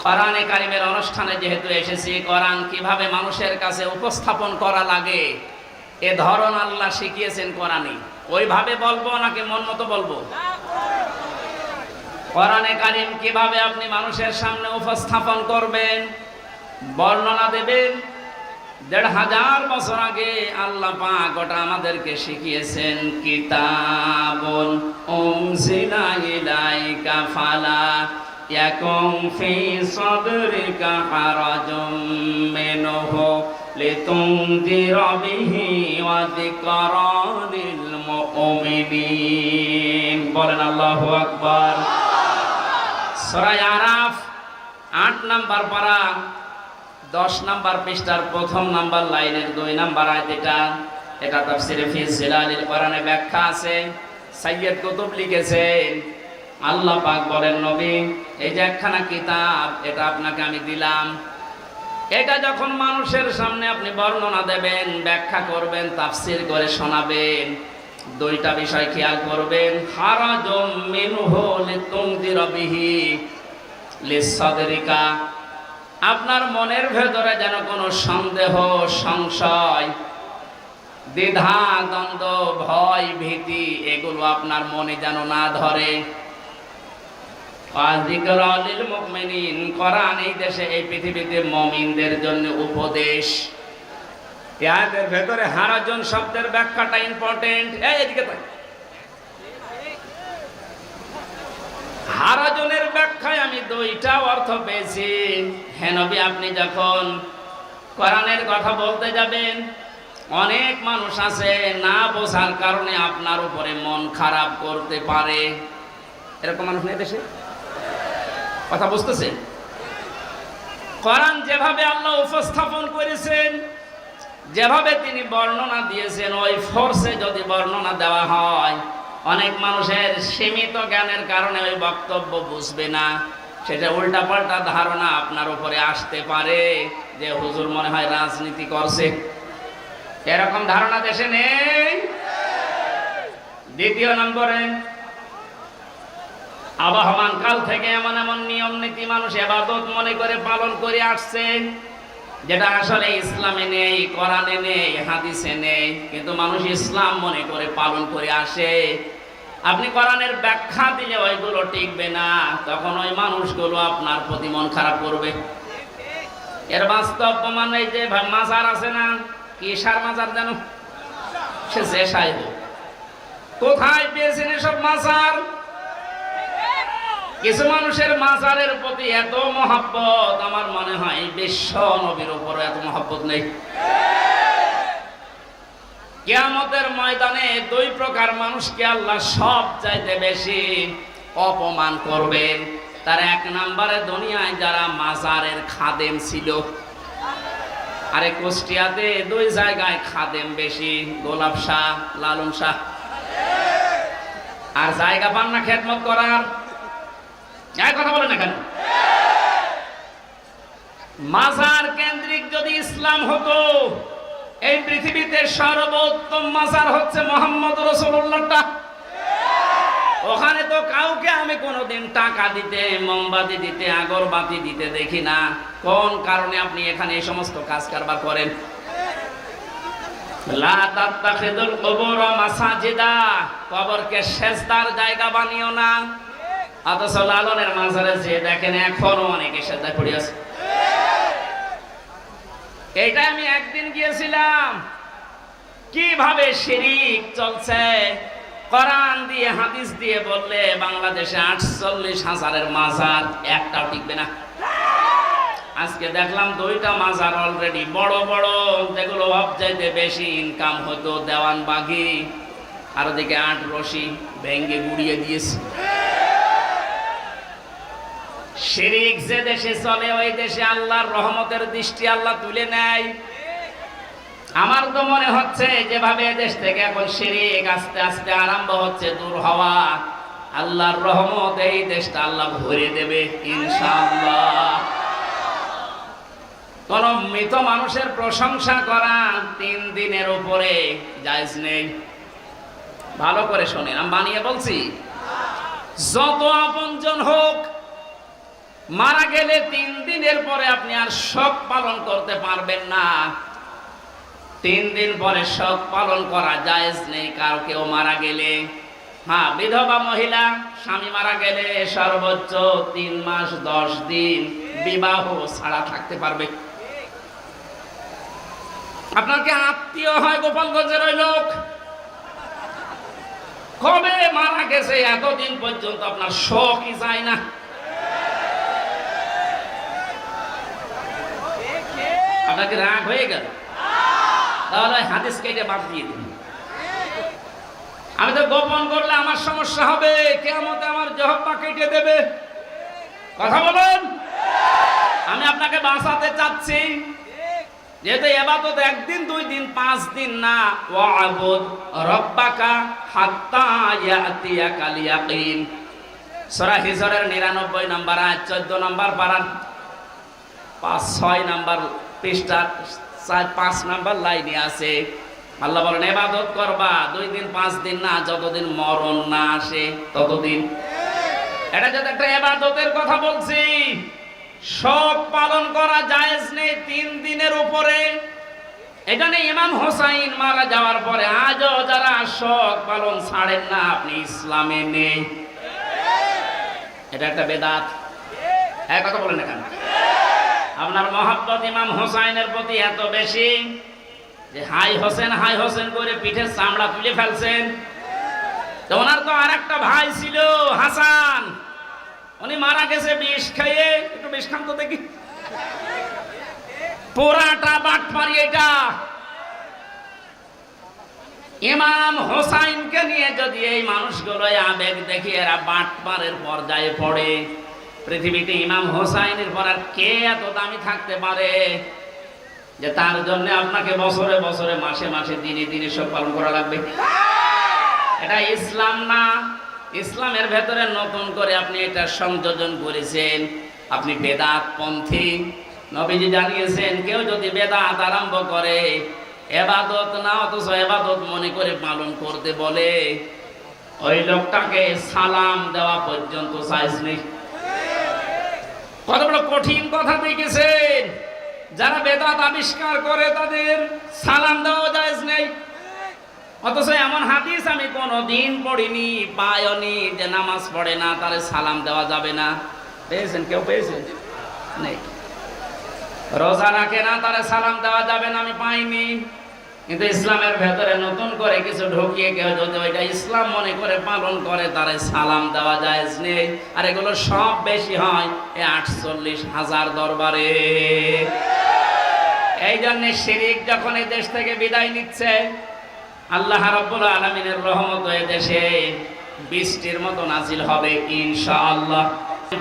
কোরআনে কারিমের অনুষ্ঠানে যেহেতু এসেছি, কোরআন কিভাবে মানুষের কাছে উপস্থাপন করা লাগে এ ধরন আল্লাহ শিখিয়েছেন কোরআনে। ওইভাবে বলবো নাকি মন মতো বলবো? কোরআনে কারিম কিভাবে আপনি মানুষের সামনে উপস্থাপন করবেন, বর্ণনা দেবেন, 1500 বছর আগে আল্লাহ পাক ওটা আমাদেরকে শিখিয়েছেন। কিতাবুন উনজিলা ইলাইকা ফালা ইয়াকুম ফি সাদরিকা হারাজুম মিনহু লিতুনদিরা বিহি ওয়া যিকরা লিল মুমিনিন। বলেন আল্লাহু আকবার। সূরা আরাফ 8 নম্বর পারা 10 নম্বর পৃষ্ঠার 1ম নম্বর লাইনের 2 নম্বর আয়াত। এটা তাফসীরে ফি জিলালিল কোরআনে ব্যাখ্যা আছে, সাইয়্যিদ কুতুব লিখেছেন। আল্লাহ পাক বলেন, নবী এই যে একখানা কিতাব, এটা আপনাকে আমি দিলাম। এটা যখন মানুষের সামনে আপনি বর্ণনা দেবেন, ব্যাখ্যা করবেন, তাফসীর করে শোনাবেন, 2টা বিষয় খেয়াল করবেন। হারাজুম মিনহু লিতুনদিরা বিহি লিসাদরিকা, আপনার মনের ভেতরে যেন কোনো সন্দেহ, সংশয়, দ্বিধা, দ্বন্দ্ব, ভয়, ভীতি এগুলো আপনার মনে যেন না ধরে। কোরআন এই দেশে, এই পৃথিবীতে মুমিনদের জন্য উপদেশ। এর ভেতরে হারাজন শব্দের ব্যাখ্যাটা ইম্পর্টেন্ট। এইদিকে তাকান। হারাজনের ব্যাখ্যায় আমি দুইটা অর্থ পেয়েছি। হে নবী, আপনি যখন কোরআনের কথা বলতে যাবেন, অনেক মানুষ আছে না বোঝার কারণে আপনার উপরে মন খারাপ করতে পারে। এরকম মানুষ নেই দেশে? কথা বুঝতেছে? কোরআন যেভাবে আল্লাহ উপস্থাপন করেছেন, যেভাবে তিনি বর্ণনা দিয়েছেন, ওই ফোর্সে যদি বর্ণনা দেওয়া হয়, অনেক মানুষের সীমিত জ্ঞানের কারণে ওই বক্তব্য বুঝবে না। সেটা উল্টাপাল্টা ধারণা আপনার উপরে আসতে পারে যে হুজুর মনে হয় রাজনীতি করছে। এরকম ধারণা দেশে নেই। দ্বিতীয় নম্বরে, আবহমান কাল থেকে এমন এমন নিয়ম নীতি মানুষ ইবাদত মনে করে পালন করে আসছে, যেটা আসলে ইসলামে নেই, কোরআনে নেই, হাদিসে নেই, কিন্তু মানুষ ইসলাম মনে করে পালন করে আসে। আপনি কোরআনের ব্যাখ্যা দিলে ওইগুলো টিকবে না, তখন ওই মানুষগুলো আপনার প্রতি মন খারাপ করবে। এর বাস্তব প্রমাণ এই যে মাজার আছে না, কি সার মাজার জানো? সে যে সাহেব কোথায় পেয়েছেন এসব মাজার? কিছু মানুষের মাজারের প্রতি এত মহব্বত, আমার মনে হয় বিশ্ব নবীর উপর এত মহব্বত নেই। কিয়ামতের ময়দানে দুই প্রকার মানুষকে আল্লাহ সব চাইতে বেশি অপমান করবেন। তার এক নম্বরে দুনিয়ায় যারা মাজারের খাদেম ছিল, আরে কুষ্টিয়াতে দুই জায়গায় খাদেম বেশি, গোলাপ শাহ, লালন শাহ। আর জায়গা পান না খেদমত করার। কথা বলে না কেন? মাজার কেন্দ্রিক যদি ইসলাম হতো, এই পৃথিবীতে সর্বোত্তম মাজার হচ্ছে মুহাম্মদ রাসূলুল্লাহটা। ওখানে তো কাউকে আমি কোনোদিন টাকা দিতে, মোমবাতি দিতে, আগরবাতি দিতে দেখি না। কোন কারণে আপনি এখানে এই সমস্ত কাজ কারবার করেন? লা তাত্তাখিদুল কুবুর মাসাজিদা, কবরকে সেজদার জায়গা বানিও না। অথচ লালনের মাজারে যে দেখেন এখনো অনেকে সেজদায় পড়ে আছে। এইটা আমি একদিন গিয়েছিলাম, কিভাবে শিরিক চলছে। কোরআন দিয়ে হাদিস দিয়ে বললে বাংলাদেশে 48,000-এর মাজার, একটাও টিকবে না। আজকে দেখলাম দুইটা মাজার অলরেডি বড় বড়, যেগুলো সবচাইতে বেশি ইনকাম হতো, দেওয়ানবাগি আর ওদিকে 8 রশি ভেঙ্গে গুড়িয়ে দিয়েছে। শিরিক যে দেশে চলে, ওই দেশে আল্লাহর রহমতের দৃষ্টি আল্লাহ তুলে নেয়। আমার তো মনে হচ্ছে যেভাবে দেশ থেকে এখন শিরিক আস্তে আস্তে আরম্ভ হচ্ছে দূর হওয়া, আল্লাহর রহমত এই দেশটা আল্লাহ ভরে দেবে ইনশাআল্লাহ। কোন মৃত মানুষের প্রশংসা করা 3 দিনের উপরে জায়েজ নেই। ভালো করে শোনেন, আমি বানিয়ে বলছি। যত আপনজন হোক, মারা গেলে 3 দিনের পরে আপনি আর শোক পালন করতে পারবেন না। 3 দিন পরে শোক পালন করা জায়েজ নেই কারো কেউ মারা গেলে। হ্যাঁ, বিধবা মহিলা স্বামী মারা গেলে সর্বোচ্চ 3 মাস 10 দিন বিবাহ ছাড়া থাকতে পারবে। আপনার কি আত্মীয় হয় গোপালগঞ্জের ওই লোক? কবে মারা গেছে এতদিন পর্যন্ত আপনার শোকই যায় না। আপনাকে রাগ হয়ে গেল, তাহলে হাদিস কেটে বাদ দিয়ে দিন। আমি তো গোপন করলে আমার সমস্যা হবে, কিয়ামতে আমার জিহ্বা কেটে দেবে। কথা বলেন। আমি আপনাকে বাঁচাতে চাচ্ছি, যেহেতু ইবাদত 1 দিন 2 দিন 5 দিন না। ওয়া'বুদ রাব্বাকা হাত্তা ইয়াতিয়াকাল ইয়াকিন। সূরা হিজরের 99 নম্বর আয়াত, 14 নম্বর পারার 5-6 নম্বর পৃষ্ঠা 4-5 নম্বর লাইনে আছে। আল্লাহ বলেন ইবাদত করবা 2 দিন 5 দিন না, যতদিন মরণ না আসে ততদিন। এটা যদি একটা ইবাদতের কথা বলছি, শোক পালন করা জায়েজ নেই 3 দিনের উপরে। এখানে ইমাম হোসাইন মারা যাওয়ার পরে আজও যারা শোক পালন ছাড়েন না, আপনি ইসলামে নেই। এটা একটা বেদাত। এক কথা বলেন এখানে, আপনার মহব্বত ইমাম হোসাইনের প্রতি এত বেশি যে হাই হোসেন করে পিঠের চামড়া তুলে ফেলছেন। তো ওনার তো আর একটা ভাই ছিল হাসান, উনি মারা গেছে বিষ খেয়ে। একটু বিষ খান তো দেখি। পোড়াটা বাটপারি এটা। ইমাম হোসাইনকে নিয়ে যদি এই মানুষগুলো আবেগ দেখি এরা বাটপারের পর্যায়ে পড়ে, পৃথিবীতে ইমাম হোসাইনের পর আর কে এত দামি থাকতে পারে যে তার জন্য আপনাকে বছরে বছরে মাসে মাসে দিনে দিনে সব পালন করা লাগবে? এটা ইসলাম না। ইসলামের ভেতরে নতুন করে আপনি এটা সংযোজন করেছেন, আপনি বেদাত পন্থী। নবীজি জানিয়েছেন কেউ যদি বেদাত আরম্ভ করে, এবাদত না অথচ এবাদত মনে করে পালন করতে বলে, ওই লোকটাকে সালাম দেওয়া পর্যন্ত সাইজ নেই। কত বড় কঠিন কথা দেখেছেন। যারা বেদাত আবিষ্কার করে তাদের সালাম দেওয়া জায়েজ নেই। অথচ এমন হাদিস আমি কোনোদিন পড়িনি, পাইনি যে নামাজ পড়ে না তারে সালাম দেওয়া যাবে না। পেয়েছেন? কেউ পেয়েছেন? নেই। রোজা রাখে না তারে সালাম দেওয়া যাবে না, আমি পাইনি। কিন্তু ইসলামের ভেতরে নতুন করে কিছু ঢুকিয়ে কেউ যদি ওইটা ইসলাম মনে করে পালন করে তারে সালাম দেওয়া জায়েজ নেই। আর এগুলো সব বেশি হয় এই 48,000 দরবারে। এই জন্য শিরিক যখন এই দেশ থেকে বিদায় নিচ্ছে, আল্লাহ রাব্বুল আলামিনের রহমত এই দেশে বৃষ্টির মতো নাজিল হবে ইনশাআল্লাহ।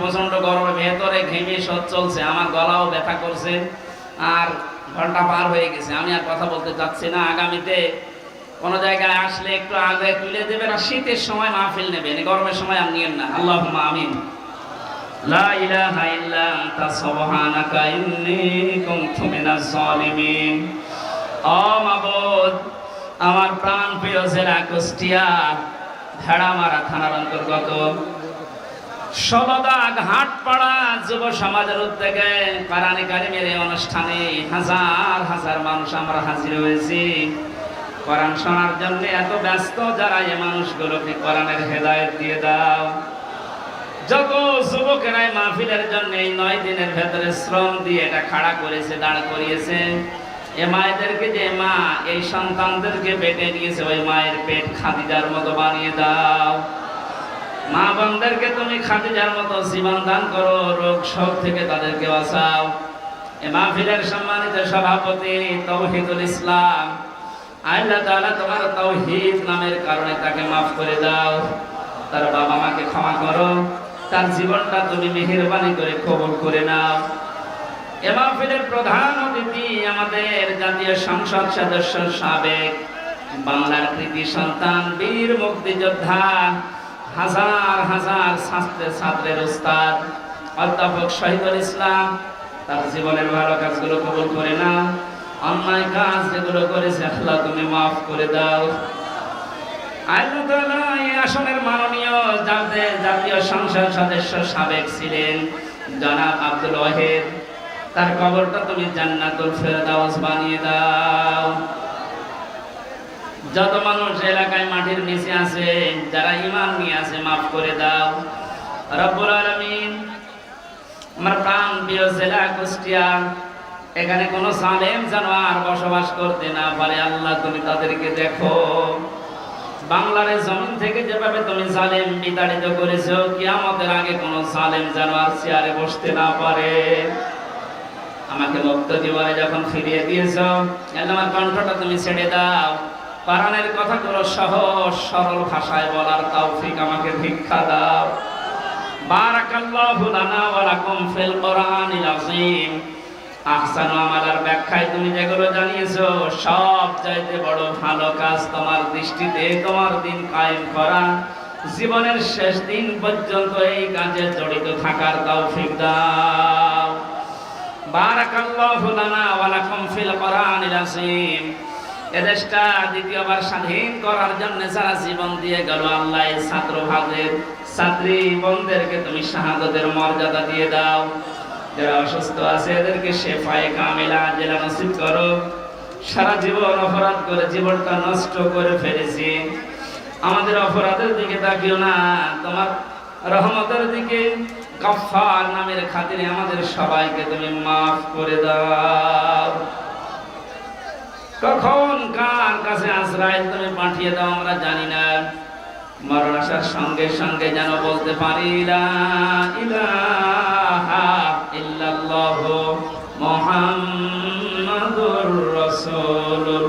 প্রচন্ড গরমের ভেতরে ঘেমে সব চলছে, আমার গলাও ব্যথা করছে, আর ঘন্টা পার হয়ে গেছে। আমি আর কথা বলতে চাচ্ছি না। আগামীতে কোন জায়গায় আসলে একটু আগে তুলে দেবেন, আর শীতের সময় মাহফিল নেবেন, গরমের সময় আর নিয়েন না। আল্লাহুম্মা আমিন। লা ইলাহা ইল্লা আনতা সুবহানাকা ইন্নী কুনতু মিনাজ জালিমিন। ও মাবুদ, আমার প্রাণ প্রিয় জেলা কুষ্টিয়া ভেড়ামারা থানার অন্তর্গত সবদা ঘাটপাড়া যুব সমাজের উদ্যোগে কোরআনে কারিমের এই অনুষ্ঠানে হাজার হাজার মানুষ আমরা হাজির হয়েছি কোরআন শোনার জন্য। এত ব্যস্ত যারা এই মানুষগুলোকে কোরআনের হেদায়েত দিয়ে দাও। যত যুবকেরাই মাহফিলের জন্য এই 9 দিনের ভেতরে শ্রম দিয়ে এটা খাড়া করেছে, দাঁড় করিয়েছে, এ মায়েদেরকে, যে মা এই সন্তানদেরকে পেটে নিয়েছে, ওই মায়ের পেট খাদিজার মতো বানিয়ে দাও। মা বোনদেরকে তুমি খাদিজার মতো জীবন দান করো, রোগ শোক থেকে তাদেরকে বাঁচাও। এ মাহফিলের সম্মানিত সভাপতি তৌহিদুল ইসলাম, আল্লাহ তাআলা তোমার তৌহিদ নামের কারণে তাকে মাফ করে দাও, তার বাবা মাকে ক্ষমা করো, তার জীবনটা তুমি মেহেরবানি করে কবুল করে নাও। এ মাহফিলের প্রধান অতিথি আমাদের জাতীয় সংসদ সদস্য, সাবেক বাংলার কৃতি সন্তান, বীর মুক্তিযোদ্ধা, হাজার হাজার ছাত্রের উস্তাদ অধ্যাপক শহীদুল ইসলাম, তার জীবনের ভালো কাজগুলো কবুল করে নাও। অন্যায় কাজ যেগুলো করেছে আল্লাহ তুমি মাফ করে দাও। আল্লাহ তাআলা এই আসনের মাননীয় জাতীয় সংসদ সদস্য সাবেক ছিলেন জনাব আব্দুল ওয়াহিদ, তার কবরটা তুমি জান্নাতুল ফেরদাউস বানিয়ে দাও। যত মানুষ এলাকায় মাটির নিচে আছে, যারা ঈমান নিয়ে আছে, মাফ করে দাও রব্বুল আলামিন। আমার প্রাণ প্রিয় জেলা কুষ্টিয়া, এখানে কোনো জালেম জানোয়ার বসবাস করতে না পারে আল্লাহ তুমি তাদেরকে দেখো। বাংলার জমিন থেকে যেভাবে তুমি জালেম বিতাড়িত করেছো, কিয়ামতের আগে কোনো জালেম জানোয়ার চেয়ারে বসতে না পারে। আমাকে মুক্ত জীবনে যখন ফিরিয়ে দিয়েছো, আমার কণ্ঠটা তুমি ছেড়ে দাও। কোরআনের কথাগুলো সহজ সরল ভাষায় বলার তৌফিক আমাকে ভিক্ষা দাও। বারাকাল্লাহু লানা ওয়া লাকুম ফিল কোরআনিল আযীম। আহসানু আমালার ব্যাখ্যায় তুমি যেগুলো জানিয়েছো, সব চাইতে বড় ভালো কাজ তোমার দৃষ্টিতে তোমার দিন কায়েম করা, জীবনের শেষ দিন পর্যন্ত এই কাজে জড়িত থাকার তৌফিক দাও। বারাকাল্লাহু লানা ওয়া লাকুম ফিল কোরআনিল আযীম। এদেশটা দ্বিতীয়বার স্বাধীন করার জন্য যারা জীবন দিয়ে গেল, আল্লাহ ছাত্র ভাইদের, ছাত্রী বোনদেরকে তুমি শাহাদাতের মর্যাদা দিয়ে দাও। যারা অসুস্থ আছে এদেরকে শেফায়ে কামিলা আজেলা নসিব করো। সারা জীবন অপরাধ করে জীবনটা নষ্ট করে ফেলেছি, আমাদের অপরাধের দিকে তাকিও না, তোমার রহমতের দিকে গফফার নামের খাতিরে আমাদের সবাইকে তুমি মাফ করে দাও। কখন কার কাছে আশ্রয় তুমি পাঠিয়ে দাও আমরা জানি না, মরণ আসার সঙ্গে সঙ্গে যেন বলতে পারি লা ইলাহা ইল্লাল্লাহু মুহাম্মাদুর রাসূলুল্লাহ।